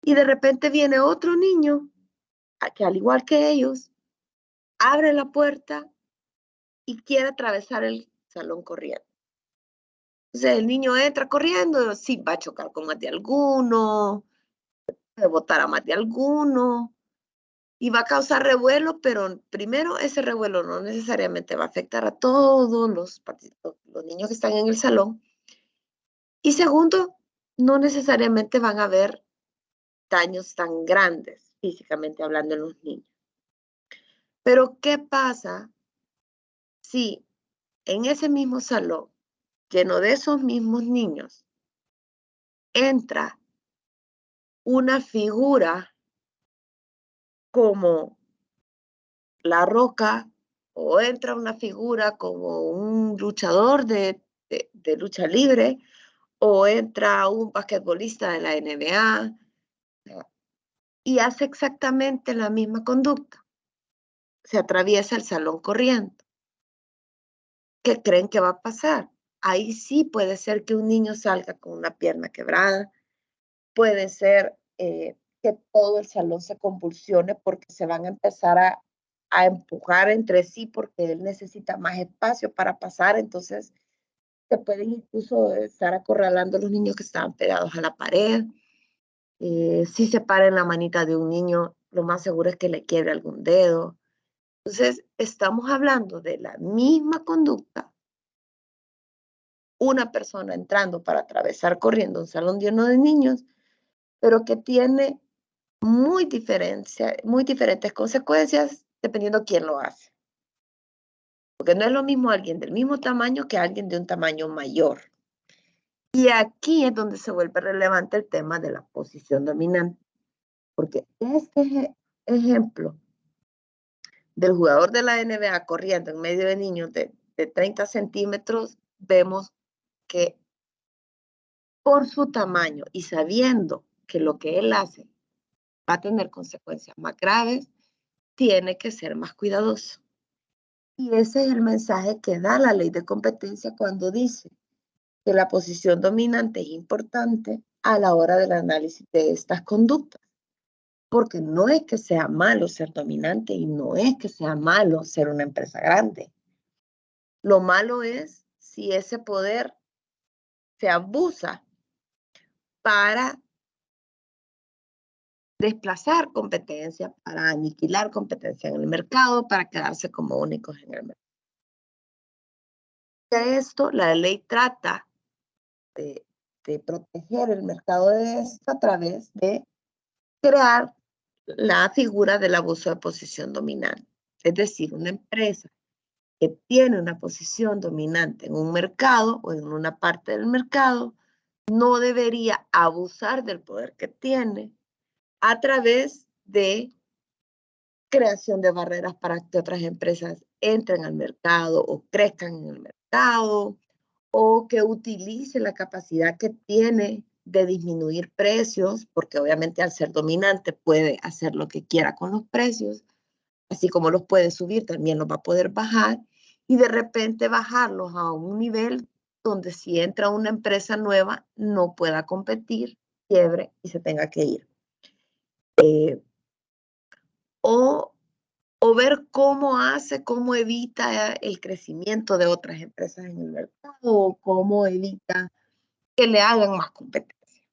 Y de repente viene otro niño, que al igual que ellos, abre la puerta y quiere atravesar el salón corriendo. Entonces el niño entra corriendo, sí, va a chocar con más de alguno, puede botar a más de alguno, y va a causar revuelo, pero primero ese revuelo no necesariamente va a afectar a todos los niños que están en el salón. Y segundo, no necesariamente van a haber daños tan grandes, físicamente hablando, en los niños. Pero, ¿qué pasa si en ese mismo salón, lleno de esos mismos niños, entra una figura como La Roca, o entra una figura como un luchador de lucha libre, o entra un basquetbolista de la NBA y hace exactamente la misma conducta? Se atraviesa el salón corriendo. ¿Qué creen que va a pasar? Ahí sí puede ser que un niño salga con una pierna quebrada, puede ser que todo el salón se convulsione porque se van a empezar a empujar entre sí porque él necesita más espacio para pasar, entonces se pueden incluso estar acorralando a los niños que estaban pegados a la pared. Si se para en la manita de un niño, lo más seguro es que le quiebre algún dedo. Entonces, estamos hablando de la misma conducta, una persona entrando para atravesar corriendo un salón lleno de niños, pero que tiene muy diferentes consecuencias dependiendo quién lo hace. Porque no es lo mismo alguien del mismo tamaño que alguien de un tamaño mayor. Y aquí es donde se vuelve relevante el tema de la posición dominante. Porque este ejemplo del jugador de la NBA corriendo en medio de niños de 30 centímetros, vemos que por su tamaño y sabiendo que lo que él hace va a tener consecuencias más graves, tiene que ser más cuidadoso. Y ese es el mensaje que da la ley de competencia cuando dice que la posición dominante es importante a la hora del análisis de estas conductas. Porque no es que sea malo ser dominante y no es que sea malo ser una empresa grande. Lo malo es si ese poder se abusa para desplazar competencia, para aniquilar competencia en el mercado, para quedarse como únicos en el mercado. De esto, la ley trata de proteger el mercado de esto a través de crear la figura del abuso de posición dominante. Es decir, una empresa que tiene una posición dominante en un mercado o en una parte del mercado no debería abusar del poder que tiene a través de creación de barreras para que otras empresas entren al mercado o crezcan en el mercado, o que utilice la capacidad que tiene de disminuir precios, porque obviamente al ser dominante puede hacer lo que quiera con los precios, así como los puede subir, también los va a poder bajar, y de repente bajarlos a un nivel donde si entra una empresa nueva no pueda competir, quiebre y se tenga que ir. O ver cómo evita el crecimiento de otras empresas en el mercado, o cómo evita que le hagan más competencia.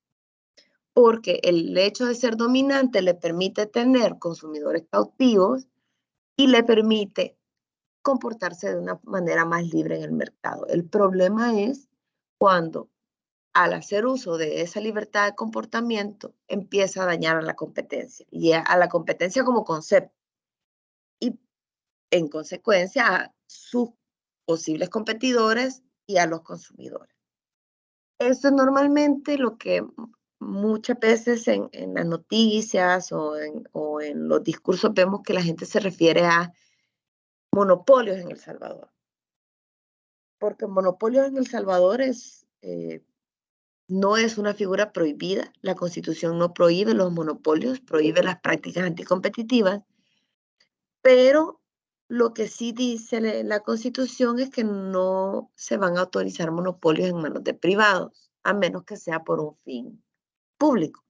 Porque el hecho de ser dominante le permite tener consumidores cautivos y le permite comportarse de una manera más libre en el mercado. El problema es cuando, al hacer uso de esa libertad de comportamiento, empieza a dañar a la competencia y a la competencia como concepto. Y en consecuencia a sus posibles competidores y a los consumidores. Eso es normalmente lo que muchas veces en las noticias o en los discursos vemos que la gente se refiere a monopolios en El Salvador. Porque monopolios en El Salvador no es una figura prohibida. La Constitución no prohíbe los monopolios, prohíbe las prácticas anticompetitivas, pero lo que sí dice la Constitución es que no se van a autorizar monopolios en manos de privados, a menos que sea por un fin público.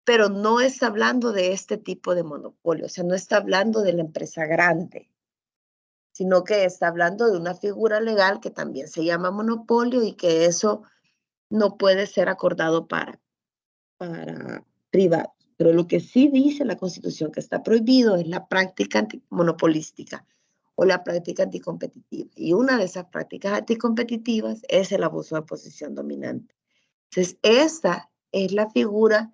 Pero no está hablando de este tipo de monopolio, o sea, no está hablando de la empresa grande. sino que está hablando de una figura legal que también se llama monopolio y que eso no puede ser acordado para privados. Pero lo que sí dice la Constitución que está prohibido es la práctica antimonopolística o la práctica anticompetitiva. Y una de esas prácticas anticompetitivas es el abuso de posición dominante. Entonces, esta es la figura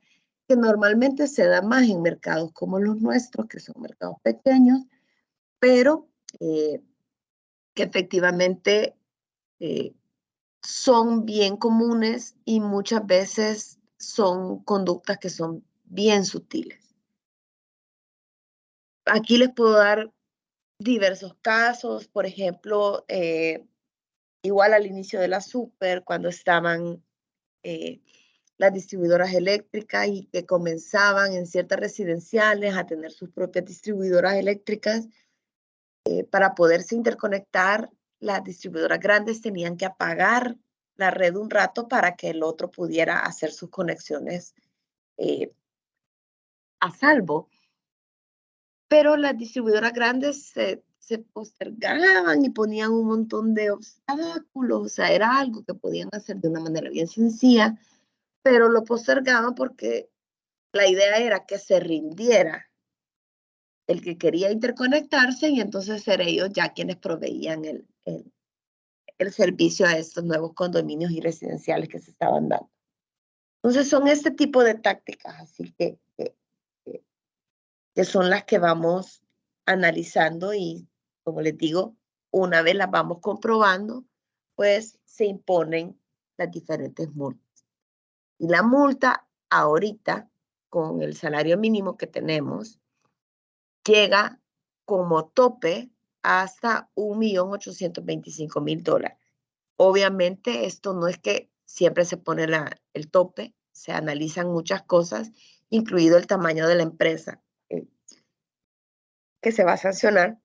que normalmente se da más en mercados como los nuestros, que son mercados pequeños, pero que efectivamente son bien comunes y muchas veces son conductas que son bien sutiles. Aquí les puedo dar diversos casos, por ejemplo, igual al inicio de la super, cuando estaban las distribuidoras eléctricas y que comenzaban en ciertas residenciales a tener sus propias distribuidoras eléctricas, para poderse interconectar, las distribuidoras grandes tenían que apagar la red un rato para que el otro pudiera hacer sus conexiones a salvo. Pero las distribuidoras grandes se postergaban y ponían un montón de obstáculos, o sea, era algo que podían hacer de una manera bien sencilla, pero lo postergaban porque la idea era que se rindiera el que quería interconectarse y entonces ser ellos ya quienes proveían el servicio a estos nuevos condominios y residenciales que se estaban dando. Entonces son este tipo de tácticas, así que son las que vamos analizando y, como les digo, una vez las vamos comprobando, pues se imponen las diferentes multas. Y la multa ahorita, con el salario mínimo que tenemos, llega como tope hasta $1.825.000. Obviamente esto no es que siempre se pone el tope, se analizan muchas cosas, incluido el tamaño de la empresa que se va a sancionar.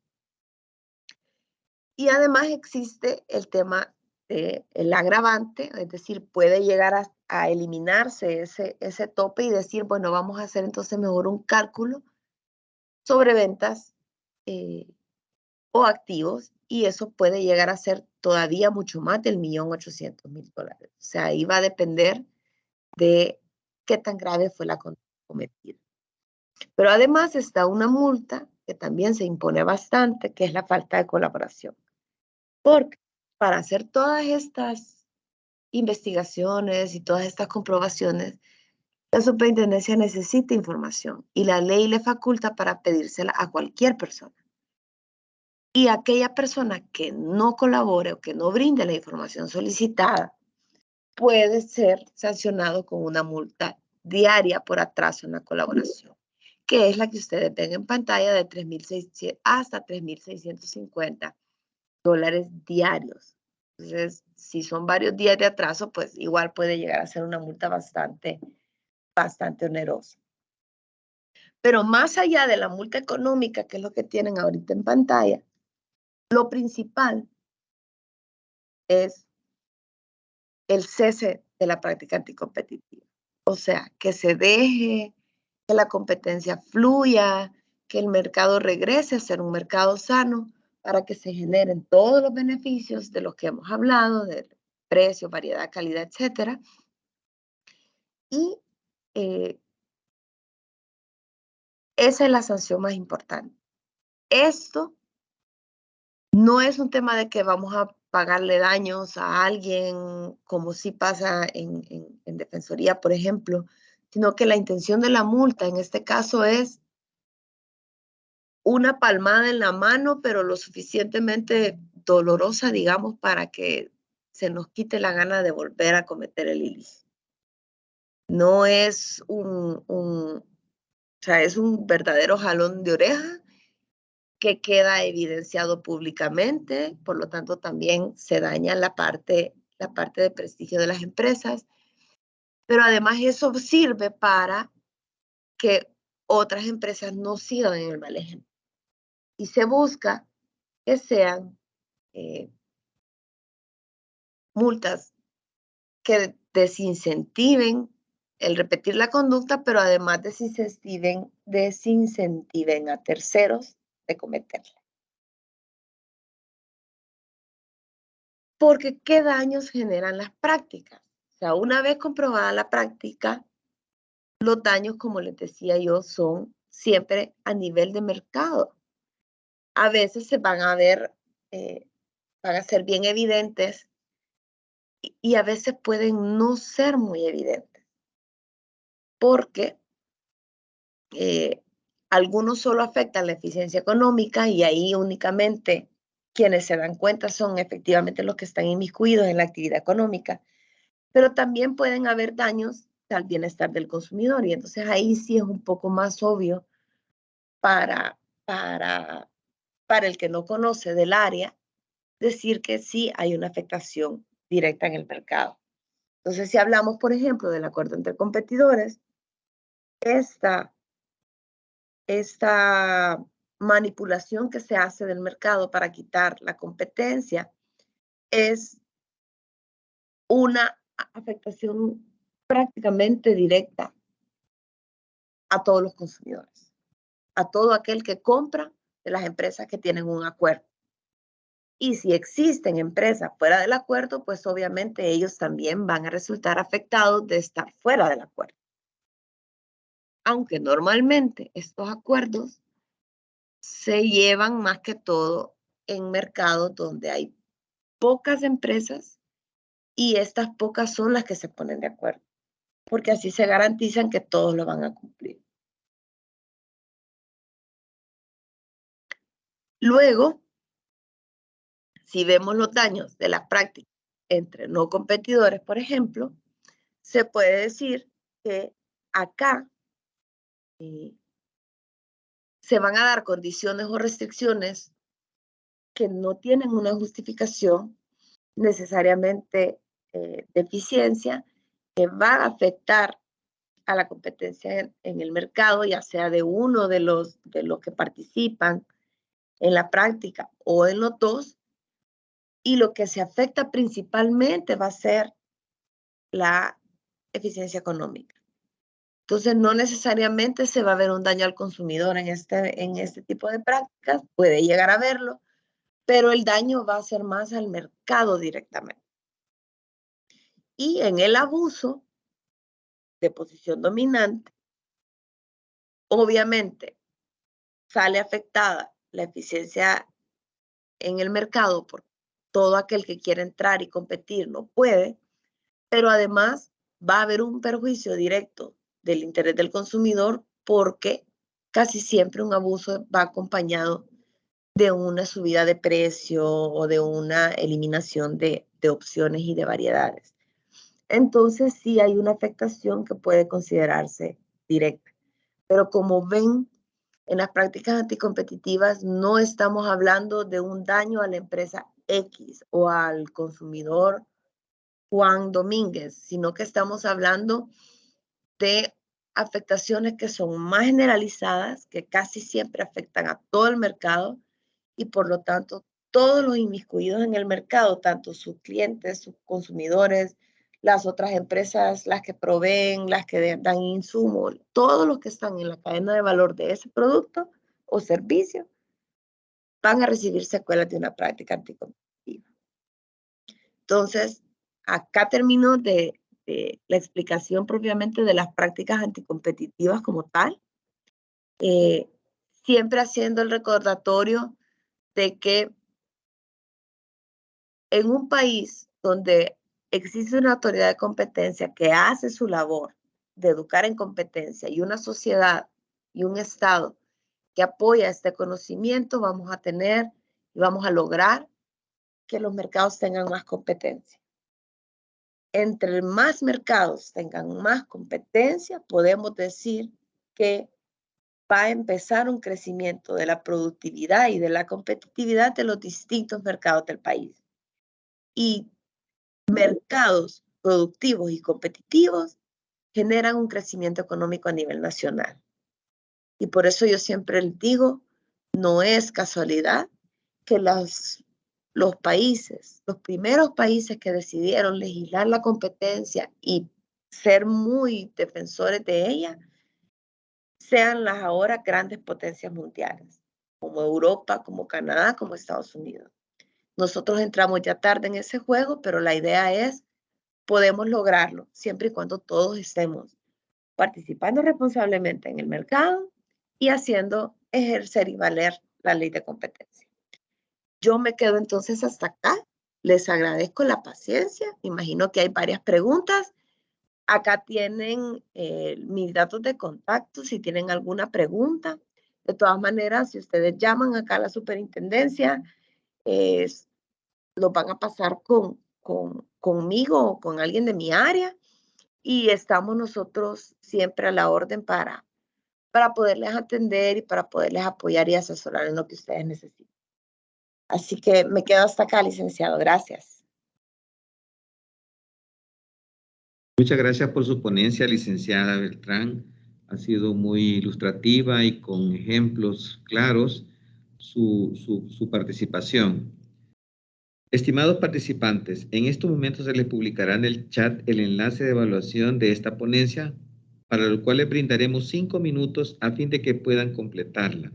Y además existe el tema del agravante, es decir, puede llegar a eliminarse ese tope y decir, bueno, vamos a hacer entonces mejor un cálculo sobre ventas o activos, y eso puede llegar a ser todavía mucho más del $1.800.000. O sea, ahí va a depender de qué tan grave fue la conducta cometida. Pero además está una multa que también se impone bastante, que es la falta de colaboración. Porque para hacer todas estas investigaciones y todas estas comprobaciones, la superintendencia necesita información y la ley le faculta para pedírsela a cualquier persona. Y aquella persona que no colabore o que no brinde la información solicitada puede ser sancionado con una multa diaria por atraso en la colaboración, que es la que ustedes ven en pantalla de $3.600 hasta $3.650 diarios. Entonces, si son varios días de atraso, pues igual puede llegar a ser una multa bastante onerosa. Pero más allá de la multa económica, que es lo que tienen ahorita en pantalla, lo principal es el cese de la práctica anticompetitiva. O sea, que se deje, que la competencia fluya, que el mercado regrese a ser un mercado sano para que se generen todos los beneficios de los que hemos hablado, de precio, variedad, calidad, etcétera. Y esa es la sanción más importante. Esto no es un tema de que vamos a pagarle daños a alguien, como sí pasa en Defensoría, por ejemplo, sino que la intención de la multa en este caso es una palmada en la mano, pero lo suficientemente dolorosa, digamos, para que se nos quite la gana de volver a cometer el ilícito. No es o sea, es un verdadero jalón de oreja que queda evidenciado públicamente, por lo tanto también se daña la parte de prestigio de las empresas, pero además eso sirve para que otras empresas no sigan en el mal ejemplo. Y se busca que sean multas que desincentiven el repetir la conducta, pero además desincentiven a terceros de cometerla. Porque ¿qué daños generan las prácticas? O sea, una vez comprobada la práctica, los daños, como les decía yo, son siempre a nivel de mercado. A veces se van a ver, van a ser bien evidentes y a veces pueden no ser muy evidentes. Porque algunos solo afectan la eficiencia económica y ahí únicamente quienes se dan cuenta son efectivamente los que están inmiscuidos en la actividad económica, pero también pueden haber daños al bienestar del consumidor y entonces ahí sí es un poco más obvio para, para, para el que no conoce del área decir que sí hay una afectación directa en el mercado. Entonces, si hablamos, por ejemplo, del acuerdo entre competidores, esta esta manipulación que se hace del mercado para quitar la competencia es una afectación prácticamente directa a todos los consumidores, a todo aquel que compra de las empresas que tienen un acuerdo. Y si existen empresas fuera del acuerdo, pues obviamente ellos también van a resultar afectados de estar fuera del acuerdo. Aunque normalmente estos acuerdos se llevan más que todo en mercados donde hay pocas empresas y estas pocas son las que se ponen de acuerdo, porque así se garantizan que todos lo van a cumplir. Luego, si vemos los daños de las prácticas entre no competidores, por ejemplo, se puede decir que acá se van a dar condiciones o restricciones que no tienen una justificación necesariamente de eficiencia, que va a afectar a la competencia en el mercado, ya sea de uno de los que participan en la práctica o en los dos, y lo que se afecta principalmente va a ser la eficiencia económica. Entonces, no necesariamente se va a ver un daño al consumidor en este tipo de prácticas, puede llegar a verlo, pero el daño va a ser más al mercado directamente. Y en el abuso de posición dominante, obviamente sale afectada la eficiencia en el mercado por todo aquel que quiere entrar y competir no puede, pero además va a haber un perjuicio directo del interés del consumidor porque casi siempre un abuso va acompañado de una subida de precio o de una eliminación de opciones y de variedades. Entonces sí hay una afectación que puede considerarse directa. Pero como ven, en las prácticas anticompetitivas no estamos hablando de un daño a la empresa X o al consumidor Juan Domínguez, sino que estamos hablando de afectaciones que son más generalizadas, que casi siempre afectan a todo el mercado y por lo tanto todos los inmiscuidos en el mercado, tanto sus clientes, sus consumidores, las otras empresas, las que proveen, las que dan insumos, todos los que están en la cadena de valor de ese producto o servicio, van a recibir secuelas de una práctica anticompetitiva. Entonces, acá termino de la explicación propiamente de las prácticas anticompetitivas como tal, siempre haciendo el recordatorio de que en un país donde existe una autoridad de competencia que hace su labor de educar en competencia y una sociedad y un Estado que apoya este conocimiento, vamos a tener y vamos a lograr que los mercados tengan más competencia. Entre más mercados tengan más competencia, podemos decir que va a empezar un crecimiento de la productividad y de la competitividad de los distintos mercados del país. Y mercados productivos y competitivos generan un crecimiento económico a nivel nacional. Y por eso yo siempre les digo, no es casualidad que los países, los primeros países que decidieron legislar la competencia y ser muy defensores de ella, sean las ahora grandes potencias mundiales, como Europa, como Canadá, como Estados Unidos. Nosotros entramos ya tarde en ese juego, pero la idea es, podemos lograrlo, siempre y cuando todos estemos participando responsablemente en el mercado y haciendo ejercer y valer la ley de competencia. Yo me quedo entonces hasta acá. Les agradezco la paciencia. Imagino que hay varias preguntas. Acá tienen mis datos de contacto si tienen alguna pregunta. De todas maneras, si ustedes llaman acá a la superintendencia, los van a pasar conmigo o con alguien de mi área y estamos nosotros siempre a la orden para poderles atender y para poderles apoyar y asesorar en lo que ustedes necesiten. Así que me quedo hasta acá, licenciado. Gracias. Muchas gracias por su ponencia, licenciada Beltrán. Ha sido muy ilustrativa y con ejemplos claros su participación. Estimados participantes, en estos momentos se les publicará en el chat el enlace de evaluación de esta ponencia, para lo cual les brindaremos 5 minutos a fin de que puedan completarla.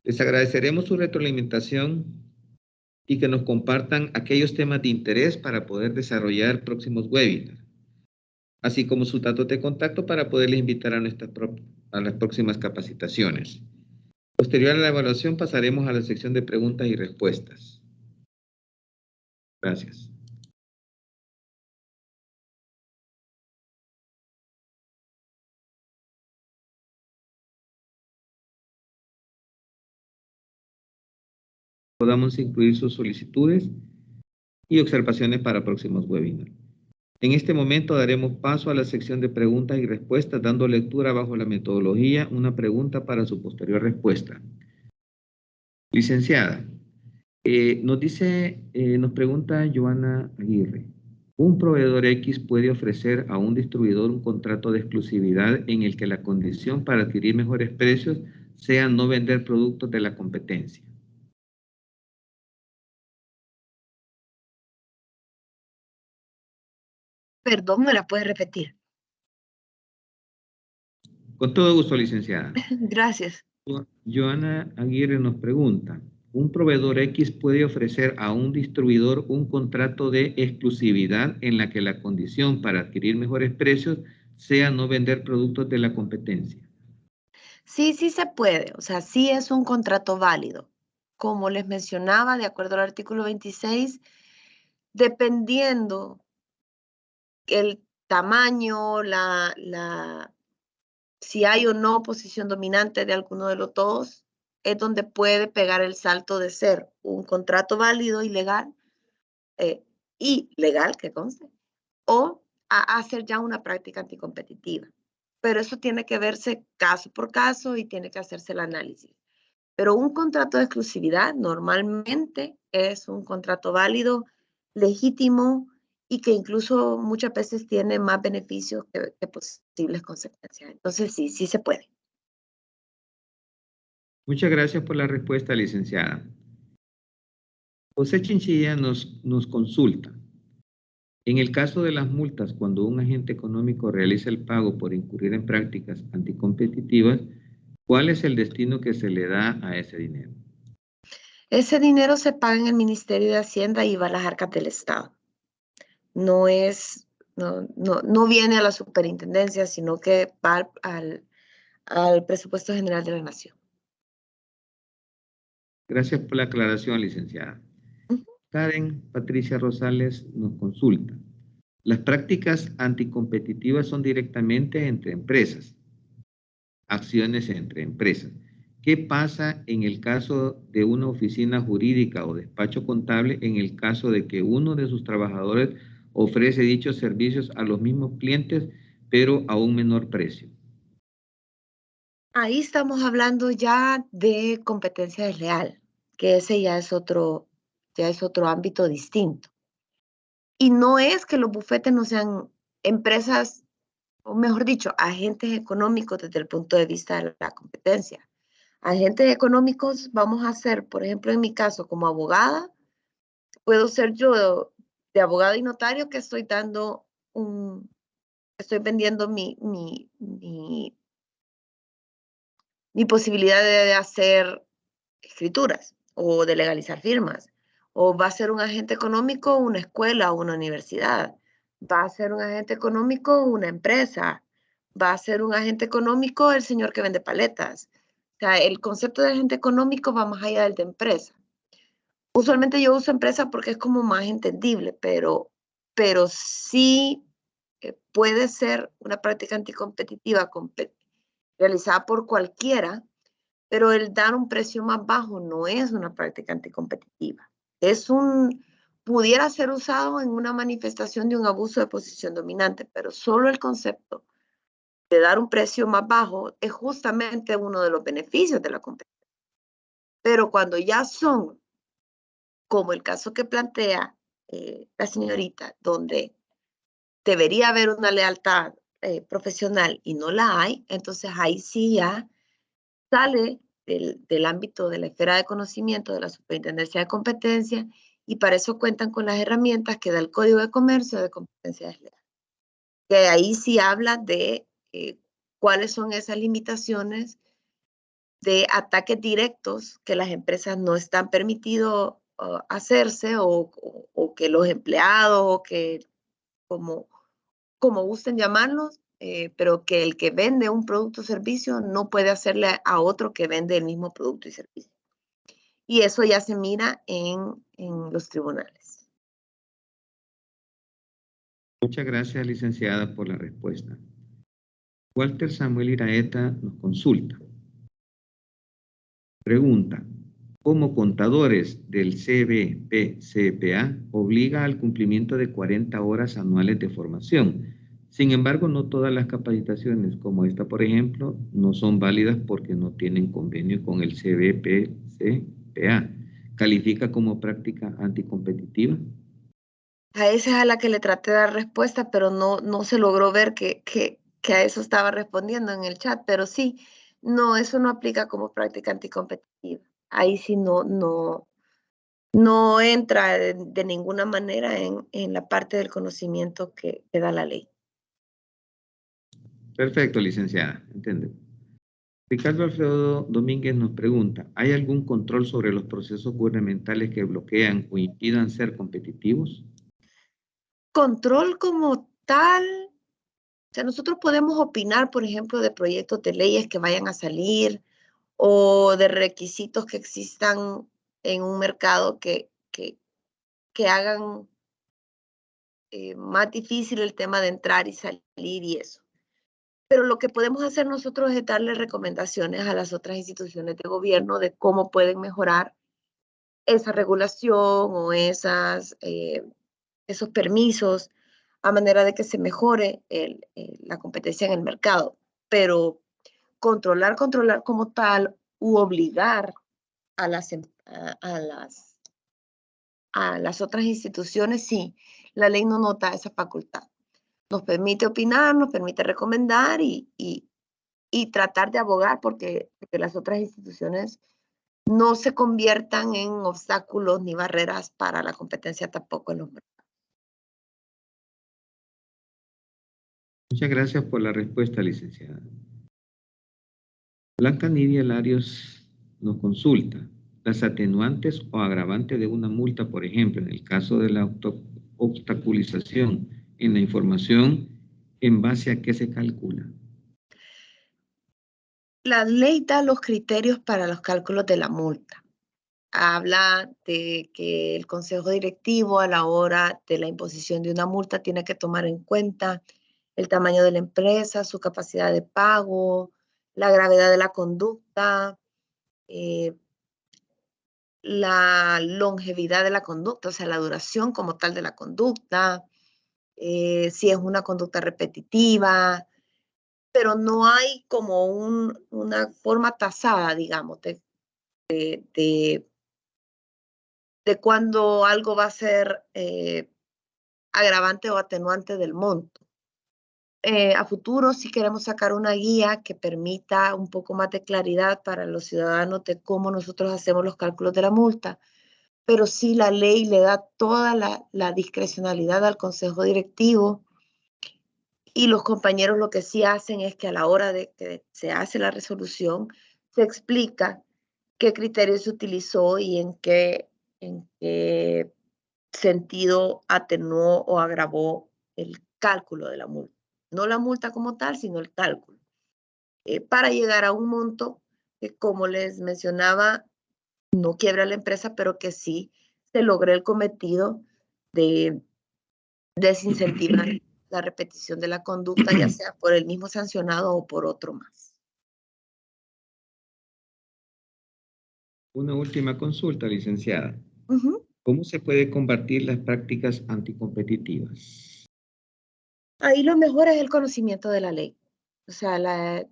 Les agradeceremos su retroalimentación y que nos compartan aquellos temas de interés para poder desarrollar próximos webinars, así como sus datos de contacto para poderles invitar a las próximas capacitaciones. Posterior a la evaluación pasaremos a la sección de preguntas y respuestas. Gracias. Podamos incluir sus solicitudes y observaciones para próximos webinars. En este momento daremos paso a la sección de preguntas y respuestas, dando lectura bajo la metodología una pregunta para su posterior respuesta. Licenciada, nos pregunta Joana Aguirre. ¿Un proveedor X puede ofrecer a un distribuidor un contrato de exclusividad en el que la condición para adquirir mejores precios sea no vender productos de la competencia? Perdón, ¿me la puedes repetir? Con todo gusto, licenciada. Gracias. Joana Aguirre nos pregunta, ¿un proveedor X puede ofrecer a un distribuidor un contrato de exclusividad en la que la condición para adquirir mejores precios sea no vender productos de la competencia? Sí, sí se puede. O sea, sí es un contrato válido. Como les mencionaba, de acuerdo al artículo 26, dependiendo el tamaño, si hay o no posición dominante de alguno de los dos, es donde puede pegar el salto de ser un contrato válido y legal, que conste, o a hacer ya una práctica anticompetitiva. Pero eso tiene que verse caso por caso y tiene que hacerse el análisis. Pero un contrato de exclusividad normalmente es un contrato válido, legítimo y que incluso muchas veces tiene más beneficios que posibles consecuencias. Entonces sí, sí se puede. Muchas gracias por la respuesta, licenciada. José Chinchilla nos consulta. En el caso de las multas, cuando un agente económico realiza el pago por incurrir en prácticas anticompetitivas, ¿cuál es el destino que se le da a ese dinero? Ese dinero se paga en el Ministerio de Hacienda y va a las arcas del Estado. No viene a la superintendencia, sino que va al presupuesto general de la Nación. Gracias por la aclaración, licenciada. Ujú. Karen Patricia Rosales nos consulta. Las prácticas anticompetitivas son directamente entre empresas, acciones entre empresas. ¿Qué pasa en el caso de una oficina jurídica o despacho contable en el caso de que uno de sus trabajadores ofrece dichos servicios a los mismos clientes, pero a un menor precio? Ahí estamos hablando ya de competencia desleal, que ese ya es otro ámbito distinto. Y no es que los bufetes no sean empresas, o mejor dicho, agentes económicos desde el punto de vista de la competencia. Agentes económicos vamos a ser, por ejemplo, en mi caso como abogada, puedo ser yo de abogado y notario que estoy vendiendo mi posibilidad de hacer escrituras o de legalizar firmas O va a ser un agente económico una escuela o una universidad. Va a ser un agente económico una empresa. Va a ser un agente económico el señor que vende paletas. O sea, el concepto de agente económico va más allá del de empresa. Usualmente yo uso empresa porque es como más entendible, pero sí puede ser una práctica anticompetitiva realizada por cualquiera, pero el dar un precio más bajo no es una práctica anticompetitiva. Pudiera ser usado en una manifestación de un abuso de posición dominante, pero solo el concepto de dar un precio más bajo es justamente uno de los beneficios de la competencia. Pero cuando ya son, como el caso que plantea la señorita, donde debería haber una lealtad profesional y no la hay, entonces ahí sí ya sale del ámbito de la esfera de conocimiento de la Superintendencia de Competencia y para eso cuentan con las herramientas que da el Código de Comercio de competencia desleal. Que ahí sí habla de cuáles son esas limitaciones de ataques directos que las empresas no están permitidos hacerse o que los empleados o que como gusten llamarlos, pero que el que vende un producto o servicio no puede hacerle a otro que vende el mismo producto y servicio. Y eso ya se mira en los tribunales. Muchas gracias, licenciada, por la respuesta. Walter Samuel Iraeta nos consulta. Pregunta, como contadores del CBP-CPA obliga al cumplimiento de 40 horas anuales de formación. Sin embargo, no todas las capacitaciones, como esta, por ejemplo, no son válidas porque no tienen convenio con el CBP-CPA. ¿Califica como práctica anticompetitiva? A esa es a la que le traté de dar respuesta, pero no se logró ver que a eso estaba respondiendo en el chat, pero sí, no, eso no aplica como práctica anticompetitiva. Ahí sí no entra de ninguna manera en la parte del conocimiento que da la ley. Perfecto, licenciada, entendemos. Ricardo Alfredo Domínguez nos pregunta, ¿hay algún control sobre los procesos gubernamentales que bloquean o impidan ser competitivos? Control como tal, o sea, nosotros podemos opinar, por ejemplo, de proyectos de leyes que vayan a salir o de requisitos que existan en un mercado que hagan más difícil el tema de entrar y salir y eso. Pero lo que podemos hacer nosotros es darle recomendaciones a las otras instituciones de gobierno de cómo pueden mejorar esa regulación o esos permisos a manera de que se mejore la competencia en el mercado. Pero controlar como tal u obligar a las otras instituciones, sí, la ley no nota esa facultad. Nos permite opinar, nos permite recomendar y tratar de abogar porque las otras instituciones no se conviertan en obstáculos ni barreras para la competencia tampoco en los mercados. Muchas gracias por la respuesta, licenciada. Blanca Nidia Larios nos consulta. Las atenuantes o agravantes de una multa, por ejemplo, en el caso de la obstaculización en la información, ¿en base a qué se calcula? La ley da los criterios para los cálculos de la multa. Habla de que el consejo directivo a la hora de la imposición de una multa tiene que tomar en cuenta el tamaño de la empresa, su capacidad de pago, la gravedad de la conducta, la longevidad de la conducta, o sea, la duración como tal de la conducta, si es una conducta repetitiva, pero no hay como una forma tasada, digamos, de cuándo algo va a ser agravante o atenuante del monto. A futuro sí queremos sacar una guía que permita un poco más de claridad para los ciudadanos de cómo nosotros hacemos los cálculos de la multa, pero sí la ley le da toda la discrecionalidad al consejo directivo y los compañeros lo que sí hacen es que a la hora de que se hace la resolución se explica qué criterio se utilizó y en qué en qué sentido atenuó o agravó el cálculo de la multa. No la multa como tal, sino el cálculo. Para llegar a un monto que, como les mencionaba, no quiebra la empresa, pero que sí se logre el cometido de desincentivar la repetición de la conducta, ya sea por el mismo sancionado o por otro más. Una última consulta, licenciada. Ujú. ¿Cómo se puede combatir las prácticas anticompetitivas? Ahí lo mejor es el conocimiento de la ley. O sea,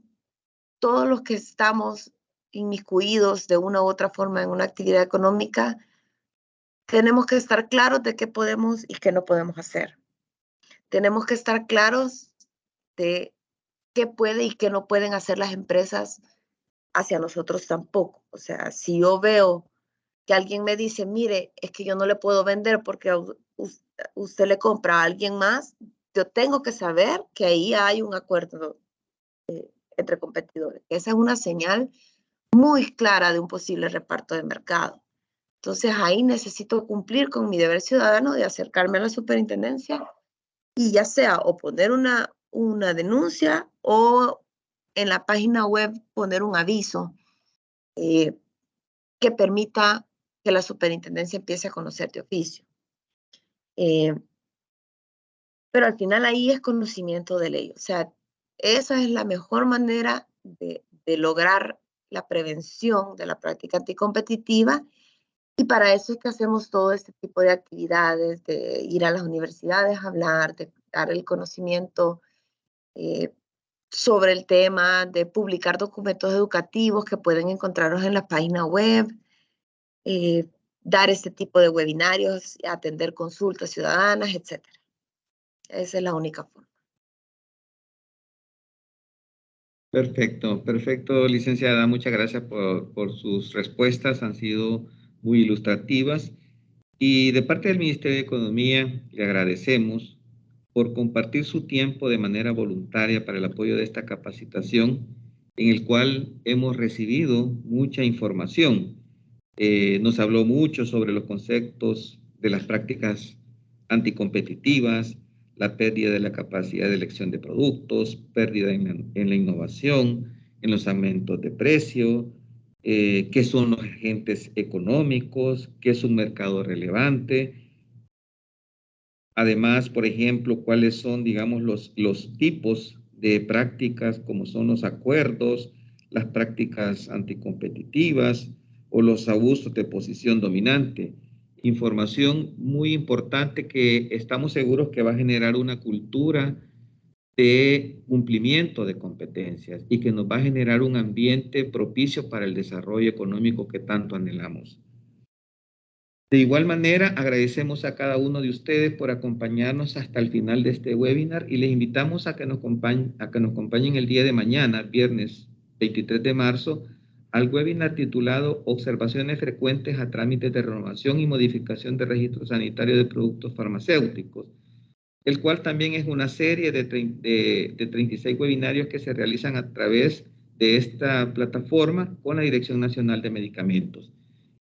todos los que estamos inmiscuidos de una u otra forma en una actividad económica, tenemos que estar claros de qué podemos y qué no podemos hacer. Tenemos que estar claros de qué puede y qué no pueden hacer las empresas hacia nosotros tampoco. O sea, si yo veo que alguien me dice, mire, es que yo no le puedo vender porque usted le compra a alguien más, yo tengo que saber que ahí hay un acuerdo entre competidores. Esa es una señal muy clara de un posible reparto de mercado. Entonces ahí necesito cumplir con mi deber ciudadano de acercarme a la superintendencia y ya sea o poner una denuncia o en la página web poner un aviso que permita que la superintendencia empiece a conocer de oficio. Pero al final ahí es conocimiento de ley. O sea, esa es la mejor manera de lograr la prevención de la práctica anticompetitiva. Y para eso es que hacemos todo este tipo de actividades, de ir a las universidades a hablar, de dar el conocimiento sobre el tema, de publicar documentos educativos que pueden encontrarlos en la página web, dar este tipo de webinarios, atender consultas ciudadanas, etc. Esa es la única forma. Perfecto, perfecto, licenciada. Muchas gracias por sus respuestas. Han sido muy ilustrativas. Y de parte del Ministerio de Economía, le agradecemos por compartir su tiempo de manera voluntaria para el apoyo de esta capacitación, en el cual hemos recibido mucha información. Nos habló mucho sobre los conceptos de las prácticas anticompetitivas, la pérdida de la capacidad de elección de productos, pérdida en la innovación, en los aumentos de precio, qué son los agentes económicos, qué es un mercado relevante. Además, por ejemplo, cuáles son, digamos, los tipos de prácticas, como son los acuerdos, las prácticas anticompetitivas o los abusos de posición dominante. Información muy importante que estamos seguros que va a generar una cultura de cumplimiento de competencias y que nos va a generar un ambiente propicio para el desarrollo económico que tanto anhelamos. De igual manera, agradecemos a cada uno de ustedes por acompañarnos hasta el final de este webinar y les invitamos a que nos acompañen el día de mañana, viernes 23 de marzo, al webinar titulado Observaciones frecuentes a trámites de renovación y modificación de registro sanitario de productos farmacéuticos, el cual también es una serie de 36 webinarios que se realizan a través de esta plataforma con la Dirección Nacional de Medicamentos.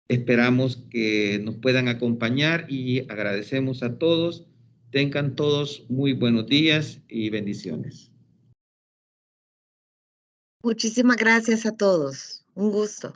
Esperamos que nos puedan acompañar y agradecemos a todos. Tengan todos muy buenos días y bendiciones. Muchísimas gracias a todos. Un gusto.